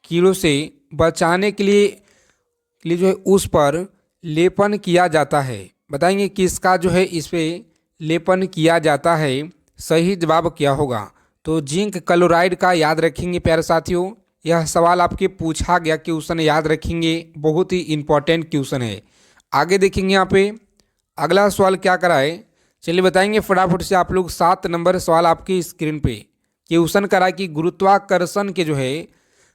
कीड़ों से बचाने के लिए जो है उस पर लेपन किया जाता है। बताएंगे किसका जो है इस पे लेपन किया जाता है, सही जवाब क्या होगा। तो जिंक क्लोराइड का याद रखेंगे प्यारे साथियों, यह सवाल आपके पूछा गया क्वेश्चन, याद रखेंगे, बहुत ही इंपॉर्टेंट क्वेश्चन है। आगे देखेंगे यहाँ पे अगला सवाल क्या कराए, चलिए बताएंगे फटाफट से आप लोग। 7 नंबर सवाल आपकी स्क्रीन पे क्वेश्चन कराए कि गुरुत्वाकर्षण के जो है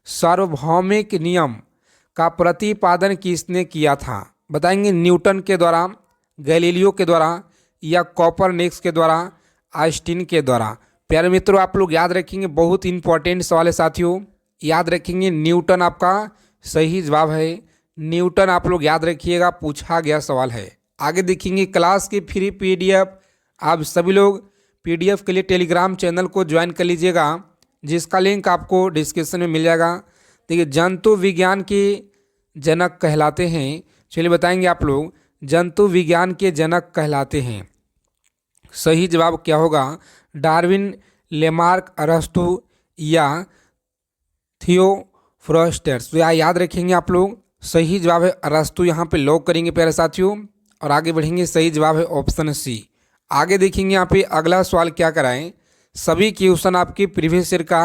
सार्वभौमिक नियम का प्रतिपादन किसने किया था। बताएंगे न्यूटन के द्वारा, गैलीलियो के द्वारा या कॉपरनिकस के द्वारा, आइंस्टीन के द्वारा। प्यारे मित्रों आप लोग याद रखेंगे, बहुत इंपॉर्टेंट सवाल है साथियों, याद रखेंगे न्यूटन आपका सही जवाब है। न्यूटन आप लोग याद रखिएगा, पूछा गया सवाल है। आगे देखेंगे क्लास की फ्री पीडीएफ, आप सभी लोग पीडीएफ के लिए टेलीग्राम चैनल को ज्वाइन कर लीजिएगा, जिसका लिंक आपको डिस्क्रिप्शन में मिल जाएगा। देखिए जंतु विज्ञान के जनक कहलाते हैं। चलिए बताएंगे आप लोग जंतु विज्ञान के जनक कहलाते हैं, सही जवाब क्या होगा। डार्विन, लेमार्क, अरस्तु या थियोफ्रास्टस। तो याद रखेंगे आप लोग, सही जवाब है अरस्तु, यहाँ पे लॉक करेंगे प्यारे साथियों और आगे बढ़ेंगे। सही जवाब है ऑप्शन सी। आगे देखेंगे यहाँ पे अगला सवाल क्या कराएं। सभी क्वेश्चन आपके प्रीवियस ईयर का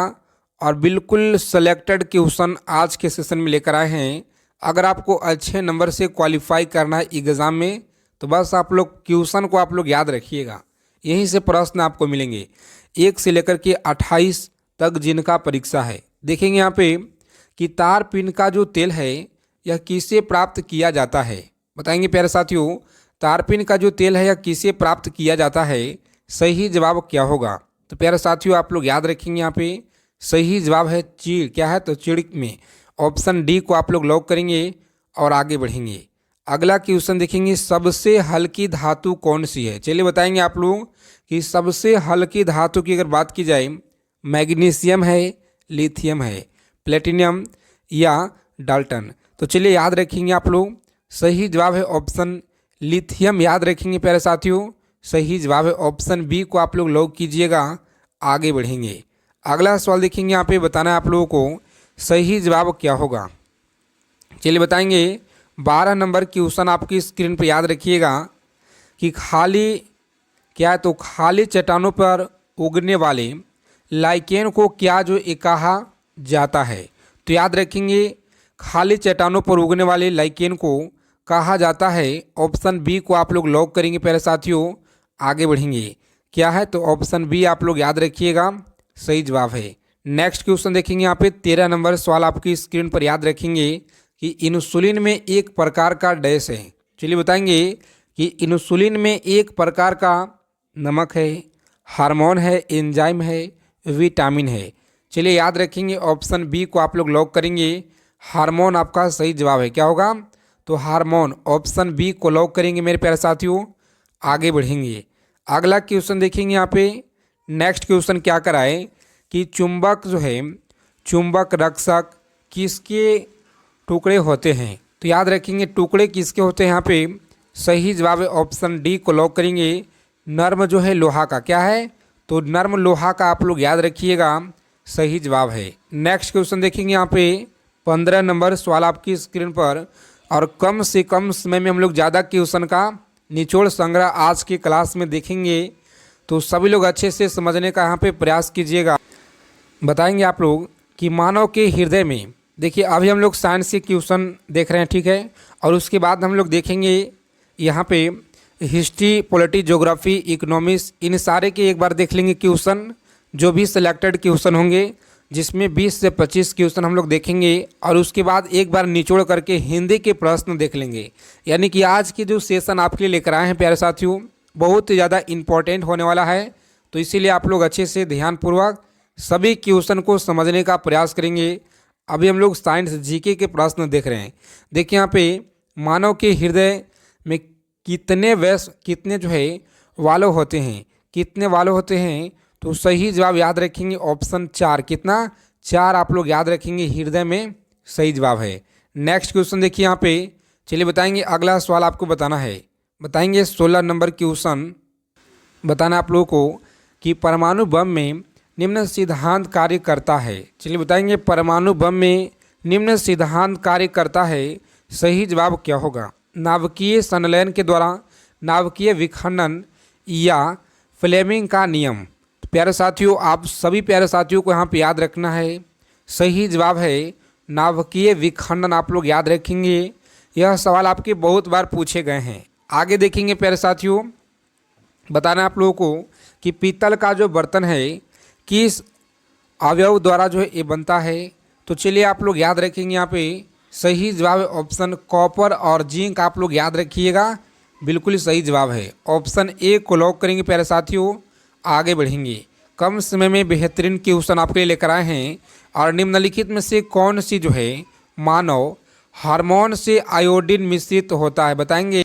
और बिल्कुल सेलेक्टेड क्वेश्चन आज के सेशन में लेकर आए हैं। अगर आपको अच्छे नंबर से क्वालिफाई करना है एग्ज़ाम में तो बस आप लोग क्वेश्चन को आप लोग याद रखिएगा, यहीं से प्रश्न आपको मिलेंगे 1 से लेकर के 28 तक जिनका परीक्षा है। देखेंगे यहाँ पे कि तार पिन का जो तेल है यह किसे प्राप्त किया जाता है। बताएंगे प्यारे साथियों, तार पिन का जो तेल है यह किसे प्राप्त किया जाता है, सही जवाब क्या होगा। तो प्यारे साथियों आप लोग याद रखेंगे यहाँ पे सही जवाब है चीड़। क्या है तो चिड़ में ऑप्शन डी को आप लोग लॉक करेंगे और आगे बढ़ेंगे। अगला क्वेश्चन देखेंगे, सबसे हल्की धातु कौन सी है। चलिए बताएंगे आप लोग कि सबसे हल्की धातु की अगर बात की जाए मैग्नीशियम है, लिथियम है, प्लेटिनियम या डाल्टन। तो चलिए याद रखेंगे आप लोग सही जवाब है ऑप्शन लिथियम। याद रखेंगे प्यारे साथियों सही जवाब है ऑप्शन बी को आप लोग लॉक कीजिएगा, आगे बढ़ेंगे। अगला सवाल देखेंगे यहाँ पे बताना है आप लोगों को सही जवाब क्या होगा। चलिए बताएंगे 12 नंबर क्वेश्चन आपकी स्क्रीन पर याद रखिएगा कि खाली क्या है तो खाली चट्टानों पर उगने वाले लाइकेन को क्या जो कहा जाता है। तो याद रखेंगे खाली चट्टानों पर उगने वाले लाइकेन को कहा जाता है, ऑप्शन बी को आप लोग लॉक करेंगे प्यारे साथियों, आगे बढ़ेंगे। क्या है तो ऑप्शन बी आप लोग याद रखिएगा सही जवाब है। नेक्स्ट क्वेश्चन देखेंगे यहाँ पे 13 नंबर सवाल आपकी स्क्रीन पर याद रखेंगे कि इंसुलिन में एक प्रकार का डैश है। चलिए बताएंगे कि इंसुलिन में एक प्रकार का नमक है, हार्मोन है, एंजाइम है, विटामिन है। चलिए याद रखेंगे ऑप्शन बी को आप लोग लॉक करेंगे, हार्मोन आपका सही जवाब है। क्या होगा तो हार्मोन, ऑप्शन बी को लॉक करेंगे मेरे प्यारे साथियों, आगे बढ़ेंगे। अगला क्वेश्चन देखेंगे यहाँ पे नेक्स्ट क्वेश्चन क्या कराए कि चुंबक जो है चुंबक रक्षक किसके टुकड़े होते हैं। तो याद रखेंगे टुकड़े किसके होते हैं, यहाँ पे सही जवाब है ऑप्शन डी को लॉक करेंगे, नर्म जो है लोहा का। क्या है तो नर्म लोहा का आप लोग याद रखिएगा सही जवाब है। नेक्स्ट क्वेश्चन देखेंगे यहाँ पे 15 नंबर सवाल आपकी स्क्रीन पर और कम से कम समय में हम लोग ज़्यादा क्वेश्चन का निचोड़ संग्रह आज की क्लास में देखेंगे, तो सभी लोग अच्छे से समझने का यहाँ पे प्रयास कीजिएगा। बताएंगे आप लोग कि मानव के हृदय में, देखिए अभी हम लोग साइंस के क्वेश्चन देख रहे हैं, ठीक है, और उसके बाद हम लोग देखेंगे यहाँ पे हिस्ट्री, पॉलिटी, ज्योग्राफी, इकोनॉमिक्स, इन सारे के एक बार देख लेंगे क्वेश्चन, जो भी सिलेक्टेड क्वेश्चन होंगे जिसमें 20 से 25 क्वेश्चन हम लोग देखेंगे, और उसके बाद एक बार निचोड़ करके हिंदी के प्रश्न देख लेंगे। यानी कि आज की जो सेशन आपके लिए लेकर आए हैं प्यारे साथियों बहुत ही ज़्यादा इम्पोर्टेंट होने वाला है, तो इसीलिए आप लोग अच्छे से ध्यानपूर्वक सभी क्वेश्चन को समझने का प्रयास करेंगे। अभी हम लोग साइंस जीके के प्रश्न देख रहे हैं। देखिए यहाँ पे मानव के हृदय में कितने जो है वाल्व होते हैं, कितने वाल्व होते हैं, तो सही जवाब याद रखेंगे ऑप्शन 4। कितना 4 आप लोग याद रखेंगे हृदय में सही जवाब है। नेक्स्ट क्वेश्चन देखिए यहाँ पे, चलिए बताएंगे अगला सवाल आपको बताना है। बताएंगे 16 नंबर क्वेश्चन बताना आप लोगों को कि परमाणु बम में निम्न सिद्धांत कार्य करता है। चलिए बताएंगे परमाणु बम में निम्न सिद्धांत कार्य करता है, सही जवाब क्या होगा। नाभिकीय संलयन के द्वारा, नाभिकीय विखंडन या फ्लेमिंग का नियम। प्यारे साथियों आप सभी प्यारे साथियों को यहाँ पे याद रखना है, सही जवाब है नाभिकीय विखंडन आप लोग याद रखेंगे। यह सवाल आपके बहुत बार पूछे गए हैं। आगे देखेंगे प्यारे साथियों, बताना आप लोगों को कि पीतल का जो बर्तन है किस अवयव द्वारा जो है ये बनता है। तो चलिए आप लोग याद रखेंगे यहाँ पे सही जवाब है ऑप्शन कॉपर और जिंक आप लोग याद रखिएगा, बिल्कुल सही जवाब है। ऑप्शन ए को लॉक करेंगे प्यारे साथियों, आगे बढ़ेंगे। कम समय में बेहतरीन क्वेश्चन आपके लिए लेकर आए हैं, और निम्नलिखित में से कौन सी जो है मानव हार्मोन से आयोडीन मिश्रित होता है। बताएंगे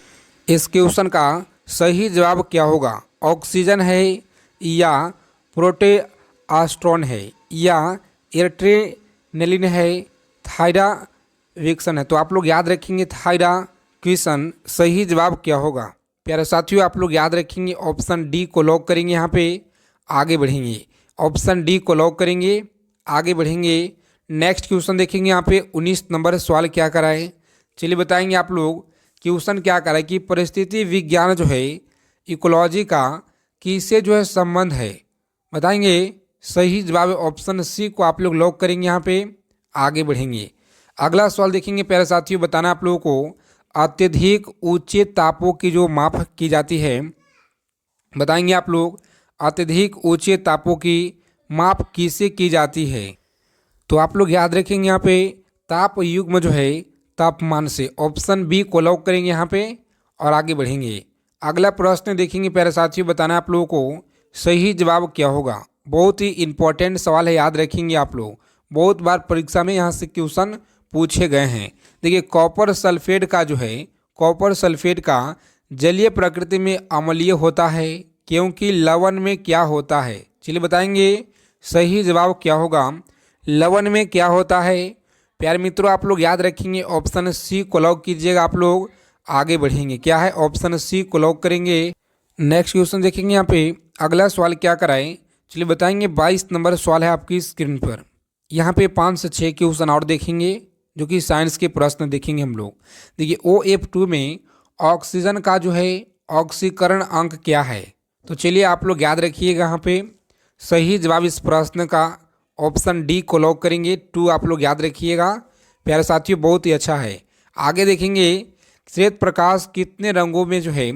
इस क्वेश्चन का सही जवाब क्या होगा। ऑक्सीजन है या प्रोटेआस्ट्रोन है या एट्रेनेलिन है, थायराविक्सन है। तो आप लोग याद रखेंगे थायराक्विसन, सही जवाब क्या होगा। प्यारे साथियों आप लोग याद रखेंगे ऑप्शन डी को लॉक करेंगे, यहाँ पे आगे बढ़ेंगे। ऑप्शन डी को लॉक करेंगे, आगे बढ़ेंगे। नेक्स्ट क्वेश्चन देखेंगे यहाँ पे 19 नंबर सवाल क्या कराए। चलिए बताएंगे आप लोग क्वेश्चन क्या कराए कि परिस्थिति विज्ञान जो है इकोलॉजी का किससे जो है संबंध है, बताएंगे। सही जवाब है ऑप्शन सी को आप लोग लॉक करेंगे, यहाँ पे आगे बढ़ेंगे। अगला सवाल देखेंगे प्यारे साथियों, बताना आप लोगों को अत्यधिक ऊंचे तापों की जो माप की जाती है, बताएंगे आप लोग अत्यधिक ऊंचे तापों की माप किससे की जाती है। तो आप लोग याद रखेंगे यहाँ पे ताप युग्म जो है तापमान से, ऑप्शन बी को लॉक करेंगे यहाँ पे और आगे बढ़ेंगे। अगला प्रश्न देखेंगे प्यारे साथियों, बताना आप लोगों को सही जवाब क्या होगा। बहुत ही इंपॉर्टेंट सवाल है, याद रखेंगे आप लोग, बहुत बार परीक्षा में यहाँ से क्वेश्चन पूछे गए हैं। देखिए कॉपर सल्फेट का जो है, कॉपर सल्फेट का जलीय प्रकृति में अम्लीय होता है क्योंकि लवण में क्या होता है। चलिए बताएंगे सही जवाब क्या होगा, लवण में क्या होता है। प्यारे मित्रों आप लोग याद रखेंगे ऑप्शन सी को लॉक कीजिएगा, आप लोग आगे बढ़ेंगे। क्या है, ऑप्शन सी को लॉक करेंगे। नेक्स्ट क्वेश्चन देखेंगे यहाँ पे, अगला सवाल क्या कराएं, चलिए बताएंगे। 22 नंबर सवाल है आपकी स्क्रीन पर। यहाँ पे 5 से 6 क्वेश्चन और देखेंगे जो कि साइंस के प्रश्न देखेंगे हम लोग। देखिए OF2 में ऑक्सीजन का जो है ऑक्सीकरण अंक क्या है। तो चलिए आप लोग याद रखिएगा, यहाँ पे सही जवाब इस प्रश्न का ऑप्शन डी को लॉक करेंगे। 2 आप लोग याद रखिएगा प्यारे साथियों, बहुत ही अच्छा है। आगे देखेंगे श्वेत प्रकाश कितने रंगों में जो है,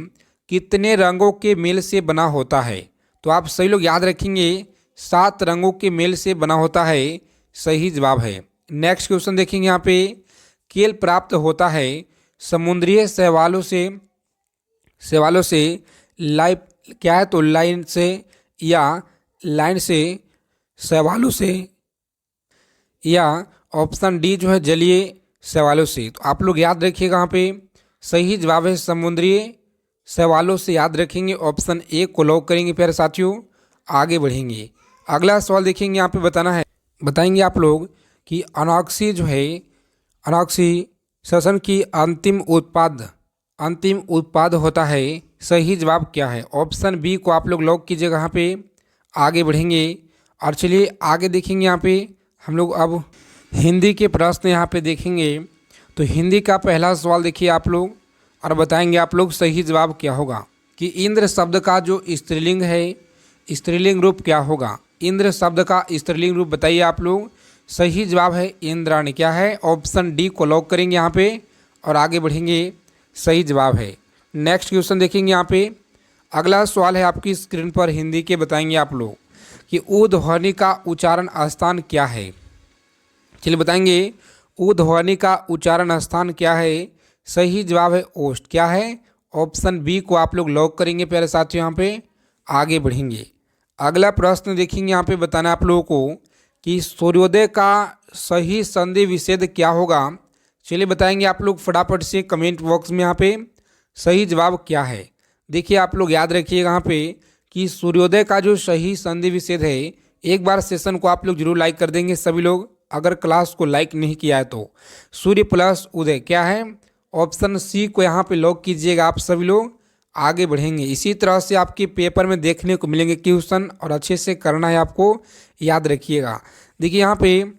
कितने रंगों के मेल से बना होता है। तो आप सही लोग याद रखेंगे 7 रंगों के मेल से बना होता है, सही जवाब है। नेक्स्ट क्वेश्चन देखेंगे यहाँ पे, केल प्राप्त होता है समुद्री शैवालों से लाइफ क्या है, तो लाइन से या लाइन से, शैवालों से, या ऑप्शन डी जो है जलीय शैवालों से। तो आप लोग याद रखिएगा यहाँ पे सही जवाब है समुद्री शैवालों से, याद रखेंगे। ऑप्शन ए को लॉक करेंगे प्यारे साथियों, आगे बढ़ेंगे। अगला सवाल देखेंगे, यहाँ पे बताएंगे आप लोग कि अनॉक्सी जो है, अनॉक्सीशन की अंतिम उत्पाद होता है, सही जवाब क्या है। ऑप्शन बी को आप लोग लॉक कीजिएगा, यहाँ पे आगे बढ़ेंगे। और चलिए आगे देखेंगे, यहाँ पे हम लोग अब हिंदी के प्रश्न यहाँ पे देखेंगे। तो हिंदी का पहला सवाल देखिए आप लोग और बताएंगे आप लोग सही जवाब क्या होगा कि इंद्र शब्द का जो स्त्रीलिंग है, स्त्रीलिंग रूप क्या होगा। इंद्र शब्द का स्त्रीलिंग रूप बताइए आप लोग। सही जवाब है इंद्राणी। क्या है, ऑप्शन डी को लॉक करेंगे यहाँ पे और आगे बढ़ेंगे, सही जवाब है। नेक्स्ट क्वेश्चन देखेंगे यहाँ पे, अगला सवाल है आपकी स्क्रीन पर हिंदी के, बताएंगे आप लोग कि ऊ ध्वनि का उच्चारण स्थान क्या है। चलिए बताएंगे ऊ ध्वनि का उच्चारण स्थान क्या है, सही जवाब है ओष्ठ। क्या है, ऑप्शन बी को आप लोग लॉक करेंगे प्यारे साथियों, यहाँ पे आगे बढ़ेंगे। अगला प्रश्न देखेंगे, यहाँ पे बताना आप लोगों को कि सूर्योदय का सही संधि विच्छेद क्या होगा। चलिए बताएंगे आप लोग फटाफट से कमेंट बॉक्स में यहाँ पे सही जवाब क्या है। देखिए आप लोग याद रखिएगा यहाँ पे कि सूर्योदय का जो सही संधि विच्छेद है, एक बार सेशन को आप लोग जरूर लाइक कर देंगे सभी लोग, अगर क्लास को लाइक नहीं किया है तो। सूर्य प्लस उदय क्या है, ऑप्शन सी को यहाँ पे लॉक कीजिएगा आप सभी लोग, आगे बढ़ेंगे। इसी तरह से आपके पेपर में देखने को मिलेंगे क्वेश्चन और अच्छे से करना है आपको, याद रखिएगा। देखिए यहाँ पे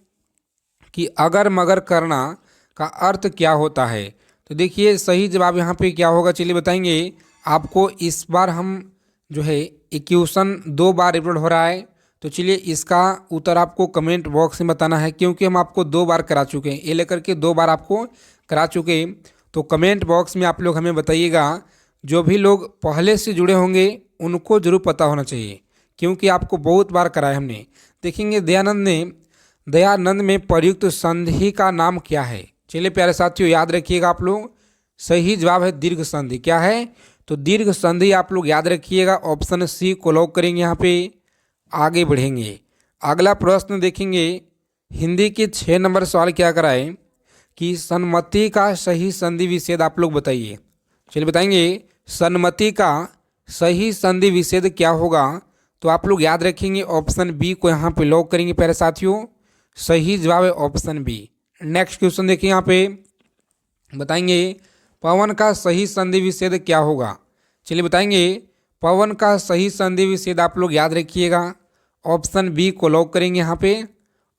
कि अगर मगर करना का अर्थ क्या होता है। तो देखिए सही जवाब यहाँ पे क्या होगा, चलिए बताएंगे आपको। इस बार हम जो है क्वेश्चन 2 बार रिपीट हो रहा है, तो चलिए इसका उत्तर आपको कमेंट बॉक्स में बताना है, क्योंकि हम आपको 2 बार करा चुके हैं, ये लेकर के 2 बार आपको करा चुके हैं। तो कमेंट बॉक्स में आप लोग हमें बताइएगा, जो भी लोग पहले से जुड़े होंगे उनको जरूर पता होना चाहिए, क्योंकि आपको बहुत बार कराया हमने। देखेंगे दयानंद में प्रयुक्त संधि का नाम क्या है। चलिए प्यारे साथियों याद रखिएगा आप लोग, सही जवाब है दीर्घ संधि। क्या है, तो दीर्घ संधि आप लोग याद रखिएगा, ऑप्शन सी को लॉक करेंगे, यहाँ पे आगे बढ़ेंगे। अगला प्रश्न देखेंगे, हिंदी के 6 नंबर सवाल क्या कराए कि सन्मति का सही संधि विच्छेद आप लोग बताइए। चलिए बताएंगे सन्मति का सही संधि विच्छेद क्या होगा। तो आप लोग याद रखेंगे ऑप्शन बी को यहाँ पे लॉक करेंगे प्यारे साथियों, सही जवाब है ऑप्शन बी। नेक्स्ट क्वेश्चन देखिए, यहाँ पे बताएंगे पवन का सही संधि विच्छेद क्या होगा। चलिए बताएंगे पवन का सही संधि विच्छेद आप लोग याद रखिएगा, ऑप्शन बी को लॉक करेंगे, यहाँ पे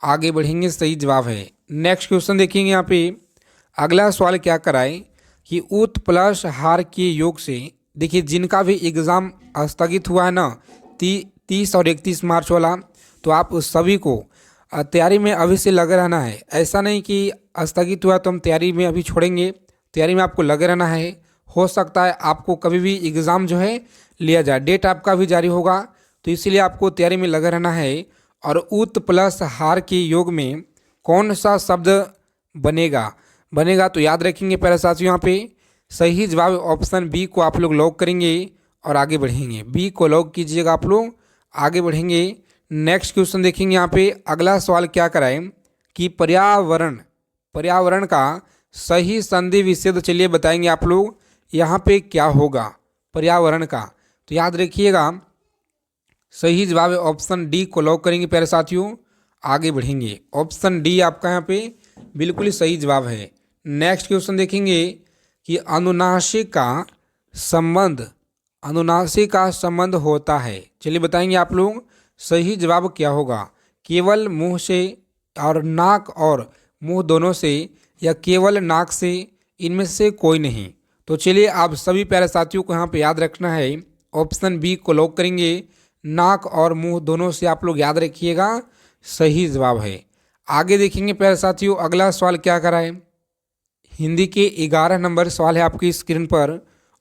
आगे बढ़ेंगे, सही जवाब है। नेक्स्ट क्वेश्चन देखेंगे, यहाँ पे अगला सवाल क्या कराए कि उत प्लस हार के योग से देखिए जिनका भी एग्ज़ाम स्थगित हुआ है ना 30 और 31 मार्च वाला, तो आप उस सभी को तैयारी में अभी से लगे रहना है। ऐसा नहीं कि स्थगित हुआ तो हम तैयारी में अभी छोड़ेंगे, तैयारी में आपको लगे रहना है। हो सकता है आपको कभी भी एग्ज़ाम जो है लिया जाए, डेट आपका भी जारी होगा, तो इसीलिए आपको तैयारी में लगे रहना है। और उत प्लस हार के योग में कौन सा शब्द बनेगा तो याद रखेंगे पहले साथियों, यहाँ पे सही जवाब ऑप्शन बी को आप लोग लॉक करेंगे और आगे बढ़ेंगे। बी को लॉक कीजिएगा, आप लोग आगे बढ़ेंगे। नेक्स्ट क्वेश्चन देखेंगे यहाँ पे। अगला सवाल क्या कराए कि पर्यावरण का सही संधि विच्छेद चलिए बताएंगे आप लोग यहाँ पे क्या होगा पर्यावरण का। तो याद रखिएगा सही जवाब ऑप्शन डी को लॉक करेंगे प्यारे साथियों, आगे बढ़ेंगे। ऑप्शन डी आपका यहाँ पे बिल्कुल ही सही जवाब है। नेक्स्ट क्वेश्चन देखेंगे कि अनुनासिक का संबंध होता है, चलिए बताएंगे आप लोग सही जवाब क्या होगा। केवल मुंह से और नाक और मुंह दोनों से, या केवल नाक से, इनमें से कोई नहीं। तो चलिए आप सभी प्यारे साथियों को यहाँ पे याद रखना है, ऑप्शन बी को लॉक करेंगे। नाक और मुंह दोनों से आप लोग याद रखिएगा सही जवाब है। आगे देखेंगे प्यारे साथियों अगला सवाल क्या कराए। हिंदी के 11 नंबर सवाल है आपकी स्क्रीन पर,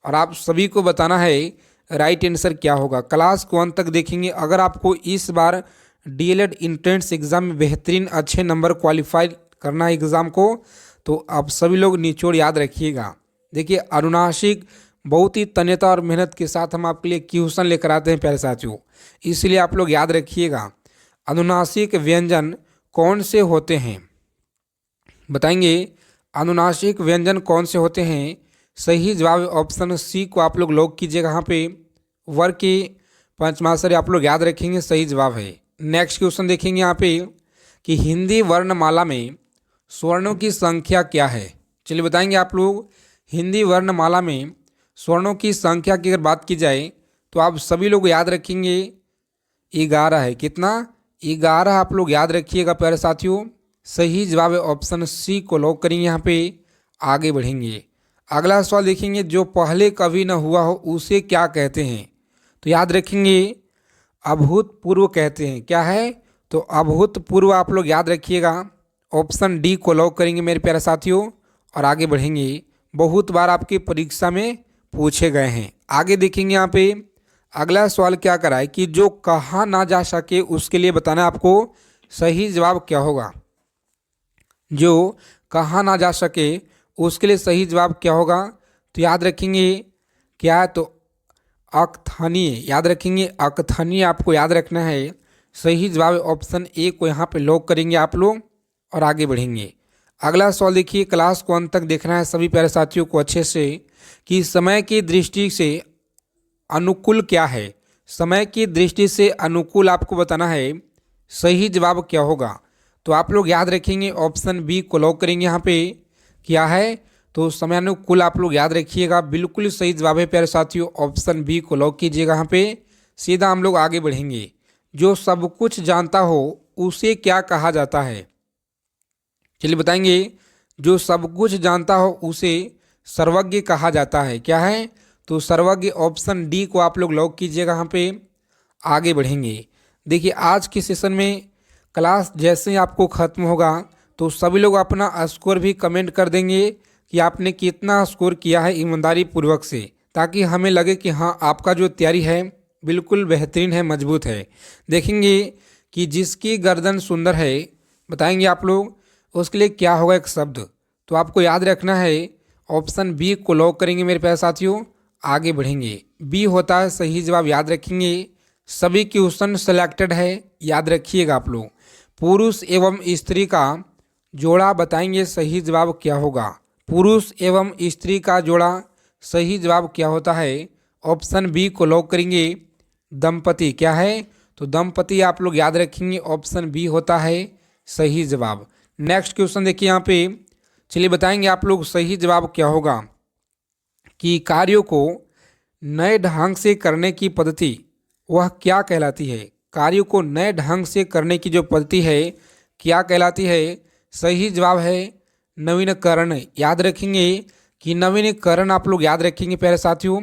और आप सभी को बताना है राइट आंसर क्या होगा। क्लास को अंत तक देखेंगे। अगर आपको इस बार डीएलएड एंट्रेंस एग्ज़ाम में बेहतरीन अच्छे नंबर क्वालिफाई करना है एग्ज़ाम को, तो आप सभी लोग निचोड़ याद रखिएगा। देखिए अनुनासिक बहुत ही तन्यता और मेहनत के साथ हम आपके लिए क्वेश्चन लेकर आते हैं प्यारे साथियों, इसलिए आप लोग याद रखिएगा। अनुनासिक व्यंजन कौन से होते हैं बताएंगे, अनुनासिक व्यंजन कौन से होते हैं। सही जवाब ऑप्शन सी को आप लोग लॉक कीजिएगा। यहाँ पे वर्ग के पंचमाक्षरी आप लोग याद रखेंगे सही जवाब है। नेक्स्ट क्वेश्चन देखेंगे यहाँ पे कि हिंदी वर्णमाला में स्वर्णों की संख्या क्या है। चलिए बताएंगे आप लोग हिंदी वर्णमाला में स्वर्णों की संख्या की अगर बात की जाए तो आप सभी लोग याद रखेंगे 11 है। कितना 11 आप लोग याद रखिएगा प्यारे साथियों। सही जवाब है ऑप्शन सी को लॉक करेंगे। यहाँ पे आगे बढ़ेंगे। अगला सवाल देखेंगे जो पहले कभी न हुआ हो उसे क्या कहते हैं। तो याद रखेंगे अभूतपूर्व कहते हैं। क्या है तो अभूतपूर्व आप लोग याद रखिएगा। ऑप्शन डी को लॉक करेंगे मेरे प्यारे साथियों और आगे बढ़ेंगे। बहुत बार आपकी परीक्षा में पूछे गए हैं। आगे देखेंगे यहाँ पे अगला सवाल क्या कराए कि जो कहा ना जा सके उसके लिए बताना आपको सही जवाब क्या होगा। जो कहा ना जा सके उसके लिए सही जवाब क्या होगा। तो याद रखेंगे क्या है तो अकथनीय, याद रखेंगे अकथनीय आपको याद रखना है। सही जवाब ऑप्शन ए को यहाँ पे लॉक करेंगे आप लोग और आगे बढ़ेंगे। अगला सवाल देखिए, क्लास को अंत तक देखना है सभी प्यारे साथियों को अच्छे से कि समय की दृष्टि से अनुकूल क्या है। समय की दृष्टि से अनुकूल आपको बताना है सही जवाब क्या होगा। तो आप लोग याद रखेंगे ऑप्शन बी को लॉक करेंगे। यहाँ पे क्या है तो समयानुकूल आप लोग याद रखिएगा, बिल्कुल सही जवाब है प्यारे साथियों। ऑप्शन बी को लॉक कीजिएगा। यहाँ पे सीधा हम लोग आगे बढ़ेंगे। जो सब कुछ जानता हो उसे क्या कहा जाता है। चलिए बताएंगे जो सब कुछ जानता हो उसे सर्वज्ञ कहा जाता है। क्या है तो सर्वज्ञ। ऑप्शन डी को आप लोग लॉक कीजिएगा। यहाँ पे आगे बढ़ेंगे। देखिए आज के सेशन में क्लास जैसे ही आपको ख़त्म होगा तो सभी लोग अपना स्कोर भी कमेंट कर देंगे कि आपने कितना स्कोर किया है ईमानदारी पूर्वक से, ताकि हमें लगे कि हाँ आपका जो तैयारी है बिल्कुल बेहतरीन है, मजबूत है। देखेंगे कि जिसकी गर्दन सुंदर है बताएंगे आप लोग उसके लिए क्या होगा एक शब्द। तो आपको याद रखना है ऑप्शन बी को लॉक करेंगे मेरे प्यारे साथियों। आगे बढ़ेंगे। बी होता है सही जवाब, याद रखेंगे। सभी क्वेश्चन सेलेक्टेड है, याद रखिएगा आप लोग। पुरुष एवं स्त्री का जोड़ा बताएंगे सही जवाब क्या होगा। पुरुष एवं स्त्री का जोड़ा सही जवाब क्या होता है। ऑप्शन बी को लॉक करेंगे। दंपति क्या है तो दंपति आप लोग याद रखेंगे। ऑप्शन बी होता है सही जवाब। नेक्स्ट क्वेश्चन देखिए यहाँ पे, चलिए बताएंगे आप लोग सही जवाब क्या होगा कि कार्यों को नए ढंग से करने की पद्धति वह क्या कहलाती है। कार्यों को नए ढंग से करने की जो पद्धति है क्या कहलाती है। सही जवाब है नवीनीकरण। याद रखेंगे कि नवीनीकरण आप लोग याद रखेंगे प्यारे साथियों।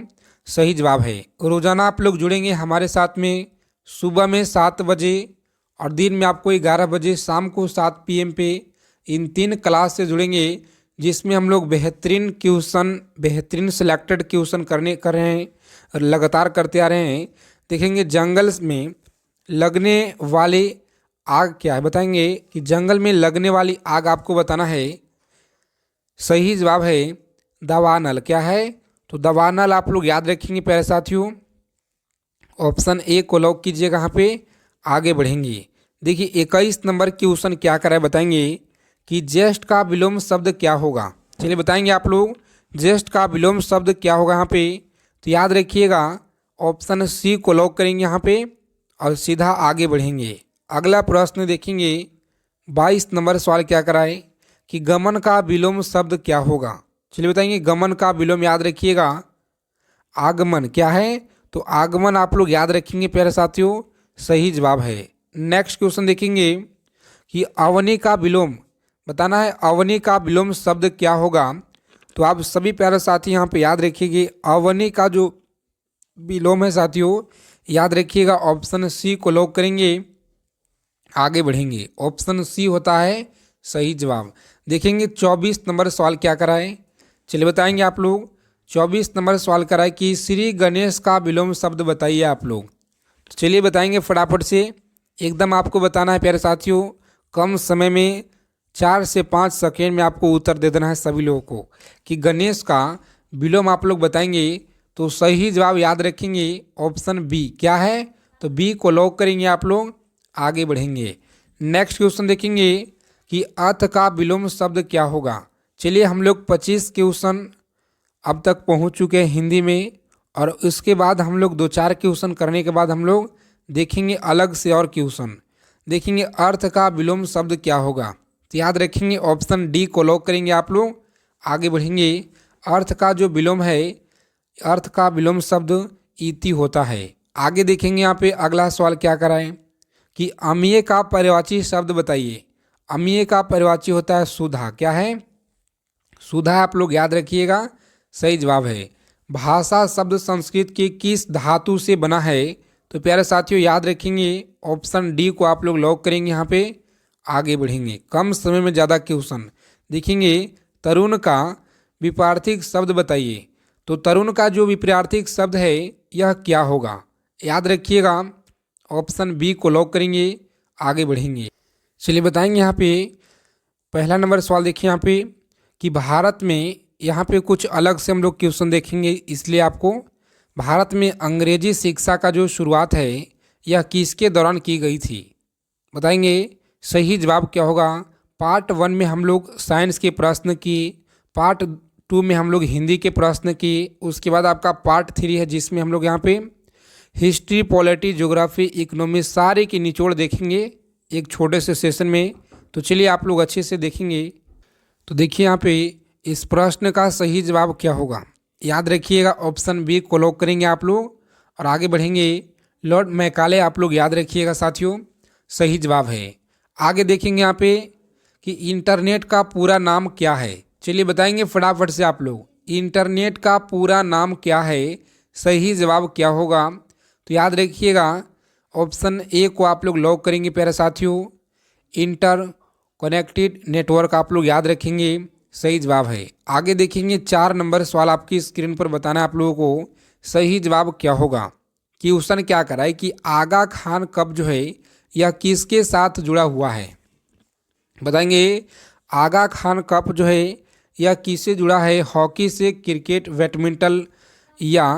सही जवाब है। रोज़ाना आप लोग जुड़ेंगे हमारे साथ में, सुबह में 7 बजे और दिन में आपको 11 बजे, शाम को 7 PM पे इन 3 क्लास से जुड़ेंगे, जिसमें हम लोग बेहतरीन क्वेश्चन, बेहतरीन सिलेक्टेड क्वेश्चन कर रहे हैं और लगातार करते आ रहे हैं। देखेंगे जंगल में लगने वाले आग क्या है, बताएंगे कि जंगल में लगने वाली आग आपको बताना है। सही जवाब है दावानल। क्या है? तो दावानल आप लोग याद रखेंगे प्यारे साथियों। ऑप्शन ए को लॉक कीजिएगा, यहाँ पे आगे बढ़ेंगे। देखिए 21 नंबर क्वेश्चन क्या कराए, बताएंगे कि ज्येष्ठ का विलोम शब्द क्या होगा। चलिए बताएंगे आप लोग ज्येष्ठ का विलोम शब्द क्या होगा यहाँ पे। तो याद रखिएगा ऑप्शन सी को लॉक करेंगे यहाँ पे और सीधा आगे बढ़ेंगे। अगला प्रश्न देखेंगे 22 नंबर सवाल क्या कराए कि गमन का विलोम शब्द क्या होगा। चलिए बताएंगे गमन का विलोम याद रखिएगा आगमन। क्या है? तो आगमन आप लोग याद रखेंगे प्यारे साथियों, सही जवाब है। नेक्स्ट क्वेश्चन देखेंगे कि अवनी का विलोम बताना है, अवनी का विलोम शब्द क्या होगा। तो आप सभी प्यारे साथी यहाँ पे याद रखिएगा अवनी का जो विलोम है साथियों, याद रखिएगा ऑप्शन सी को लॉक करेंगे, आगे बढ़ेंगे। ऑप्शन सी होता है सही जवाब। देखेंगे 24 नंबर सवाल क्या कराए। चलिए बताएंगे आप लोग 24 नंबर सवाल कराए कि श्री गणेश का विलोम शब्द बताइए आप लोग। तो चलिए बताएंगे फटाफट से, एकदम आपको बताना है प्यारे साथियों, कम समय में 4 से 5 सेकेंड में आपको उत्तर दे देना है सभी लोगों को कि गणेश का विलोम आप लोग बताएंगे। तो सही जवाब याद रखेंगे ऑप्शन बी। क्या है? तो बी को लॉक करेंगे आप लोग, आगे बढ़ेंगे। नेक्स्ट क्वेश्चन देखेंगे कि अर्थ का विलोम शब्द क्या होगा। चलिए हम लोग 25 क्वेश्चन अब तक पहुंच चुके हैं हिंदी में, और उसके बाद हम लोग 2-4 क्वेश्चन करने के बाद हम लोग देखेंगे अलग से और क्वेश्चन। देखेंगे अर्थ का विलोम शब्द क्या होगा। तो याद रखेंगे ऑप्शन डी को लॉक करेंगे आप लोग, आगे बढ़ेंगे। अर्थ का जो विलोम है, अर्थ का विलोम शब्द इति होता है। आगे देखेंगे यहाँ पे अगला सवाल क्या कराएं कि अमीय का पर्यायवाची शब्द बताइए। अमीय का पर्यायवाची होता है सुधा। क्या है? सुधा आप लोग याद रखिएगा, सही जवाब है। भाषा शब्द संस्कृत के किस धातु से बना है। तो प्यारे साथियों याद रखेंगे ऑप्शन डी को आप लोग लॉक करेंगे, यहाँ पे आगे बढ़ेंगे। कम समय में ज़्यादा क्वेश्चन देखेंगे। तरुण का विपरीत शब्द बताइए। तो तरुण का जो विपरीत शब्द है यह क्या होगा, याद रखिएगा ऑप्शन बी को लॉक करेंगे, आगे बढ़ेंगे। चलिए बताएंगे यहाँ पे पहला नंबर सवाल देखिए यहाँ पे कि भारत में, यहाँ पे कुछ अलग से हम लोग क्वेश्चन देखेंगे, इसलिए आपको भारत में अंग्रेजी शिक्षा का जो शुरुआत है यह किसके दौरान की गई थी, बताएंगे। सही जवाब क्या होगा। पार्ट 1 में हम लोग साइंस के प्रश्न की, पार्ट 2 में हम लोग हिंदी के प्रश्न की, उसके बाद आपका पार्ट 3 है जिसमें हम लोग यहाँ पे हिस्ट्री, पॉलिटी, ज्योग्राफी, इकोनॉमी सारे की निचोड़ देखेंगे एक छोटे से सेशन में। तो चलिए आप लोग अच्छे से देखेंगे। तो देखिए यहाँ पे इस प्रश्न का सही जवाब क्या होगा, याद रखिएगा ऑप्शन बी को लॉक करेंगे आप लोग और आगे बढ़ेंगे। लॉर्ड मैकाले आप लोग याद रखिएगा साथियों, सही जवाब है। आगे देखेंगे यहाँ पे कि इंटरनेट का पूरा नाम क्या है। चलिए बताएंगे फटाफट से आप लोग, इंटरनेट का पूरा नाम क्या है, सही जवाब क्या होगा। तो याद रखिएगा ऑप्शन ए को आप लोग लॉक करेंगे प्यारे साथियों, इंटर कनेक्टेड नेटवर्क आप लोग याद रखेंगे, सही जवाब है। आगे देखेंगे 4 नंबर सवाल आपकी स्क्रीन पर बताना है आप लोगों को, सही जवाब क्या होगा। क्वेश्चन क्या कराए कि आगा खान कब जो है यह किसके साथ जुड़ा हुआ है, बताएंगे। आगा खान कप जो है यह किससे जुड़ा है, हॉकी से, क्रिकेट, बैडमिंटन या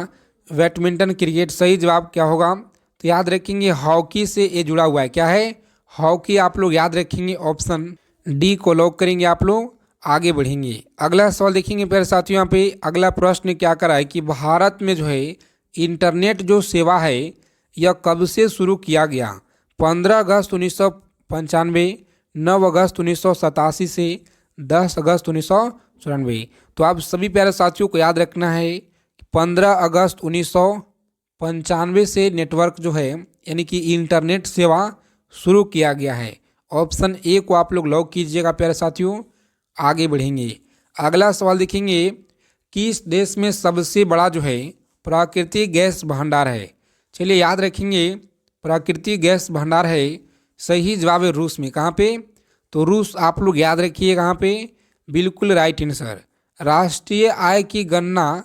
बैडमिंटन क्रिकेट, सही जवाब क्या होगा। तो याद रखेंगे हॉकी से ये जुड़ा हुआ है। क्या है? हॉकी आप लोग याद रखेंगे, ऑप्शन डी को लॉक करेंगे आप लोग, आगे बढ़ेंगे। अगला सवाल देखेंगे प्यारे साथियों, यहाँ पे अगला प्रश्न क्या करा है कि भारत में जो है इंटरनेट जो सेवा है यह कब से शुरू किया गया। 15 अगस्त 1995, 9 अगस्त 1987 से 10 अगस्त 1994। तो आप सभी प्यारे साथियों को याद रखना है 15 अगस्त 1995 से नेटवर्क जो है यानी कि इंटरनेट सेवा शुरू किया गया है। ऑप्शन ए को आप लोग लॉक कीजिएगा प्यारे साथियों, आगे बढ़ेंगे। अगला सवाल देखेंगे किस देश में सबसे बड़ा जो है प्राकृतिक गैस भंडार है। चलिए याद रखेंगे, प्राकृतिक गैस भंडार है। सही जवाब है रूस में। कहाँ पे? तो रूस आप लोग याद रखिए कहाँ पे, बिल्कुल राइट आंसर। राष्ट्रीय आय की गणना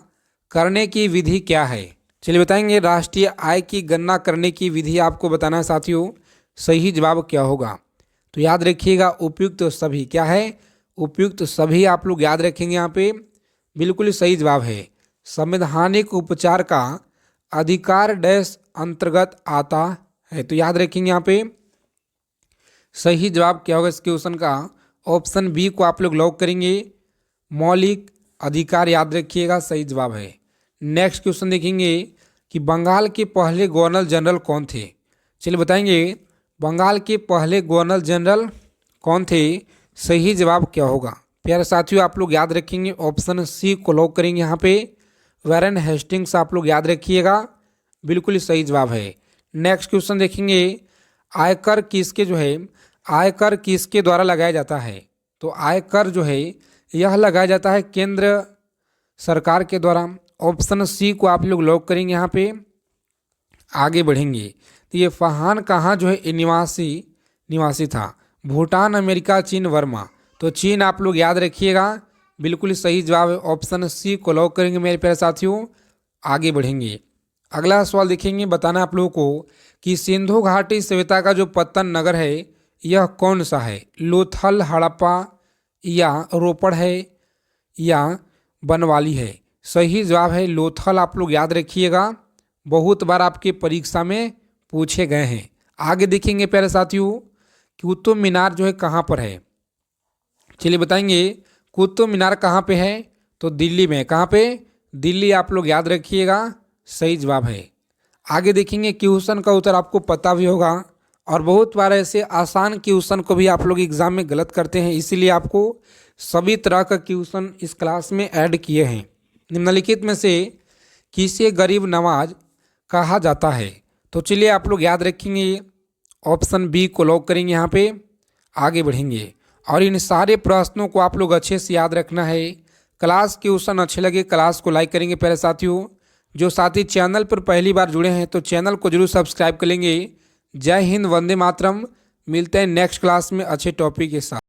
करने की विधि क्या है? चलिए बताएंगे, राष्ट्रीय आय की गणना करने की विधि आपको बताना है साथियों। सही जवाब क्या होगा? तो याद रखिएगा उपयुक्त सभी। क्या है? उपयुक्त सभी आप लोग याद रखेंगे यहाँ पे, बिल्कुल सही जवाब है। संवैधानिक उपचार का अधिकार डैश अंतर्गत आता है। तो याद रखेंगे यहाँ पे सही जवाब क्या होगा इस क्वेश्चन का? ऑप्शन बी को आप लोग लॉक करेंगे, मौलिक अधिकार। याद रखिएगा सही जवाब है। नेक्स्ट क्वेश्चन देखेंगे कि बंगाल के पहले गवर्नर जनरल कौन थे? चलिए बताएंगे, बंगाल के पहले गवर्नर जनरल कौन थे? सही जवाब क्या होगा? प्यारे साथियों आप लोग याद रखेंगे, ऑप्शन सी को लॉक करेंगे यहाँ पे, वैरन हेस्टिंग्स। आप लोग याद रखिएगा, बिल्कुल सही जवाब है। नेक्स्ट क्वेश्चन देखेंगे, आयकर किसके जो है, आयकर किसके द्वारा लगाया जाता है? तो आयकर जो है यह लगाया जाता है केंद्र सरकार के द्वारा। ऑप्शन सी को आप लोग लॉक करेंगे यहाँ पे। आगे बढ़ेंगे तो ये फरहान कहाँ जो है निवासी था? भूटान, अमेरिका, चीन, वर्मा। तो चीन आप लोग याद रखिएगा, बिल्कुल सही जवाब है। ऑप्शन सी को लॉक करेंगे मेरे प्यारे साथियों। आगे बढ़ेंगे, अगला सवाल देखेंगे। बताना आप लोगों को कि सिंधु घाटी सभ्यता का जो पतन नगर है यह कौन सा है? लोथल, हड़प्पा या रोपड़ है या बनवाली है? सही जवाब है लोथल। आप लोग याद रखिएगा, बहुत बार आपके परीक्षा में पूछे गए हैं। आगे देखेंगे प्यारे साथियों, कुतुब मीनार जो है कहाँ पर है? चलिए बताएंगे, कुतुब मीनार कहाँ पे है? तो दिल्ली में। कहाँ पे? दिल्ली। आप लोग याद रखिएगा, सही जवाब है। आगे देखेंगे, क्वेश्चन का उत्तर आपको पता भी होगा, और बहुत बार ऐसे आसान क्वेश्चन को भी आप लोग एग्जाम में गलत करते हैं, इसीलिए आपको सभी तरह का क्वेश्चन इस क्लास में ऐड किए हैं। निम्नलिखित में से किसे गरीब नवाज कहा जाता है? तो चलिए आप लोग याद रखेंगे, ऑप्शन बी को लॉक करेंगे यहाँ पे। आगे बढ़ेंगे, और इन सारे प्रश्नों को आप लोग अच्छे से याद रखना है। क्लास क्वेश्चन अच्छे लगे क्लास को लाइक करेंगे प्यारे साथियों। जो साथी चैनल पर पहली बार जुड़े हैं तो चैनल को जरूर सब्सक्राइब कर लेंगे। जय हिंद, वंदे मातरम। मिलते हैं नेक्स्ट क्लास में अच्छे टॉपिक के साथ।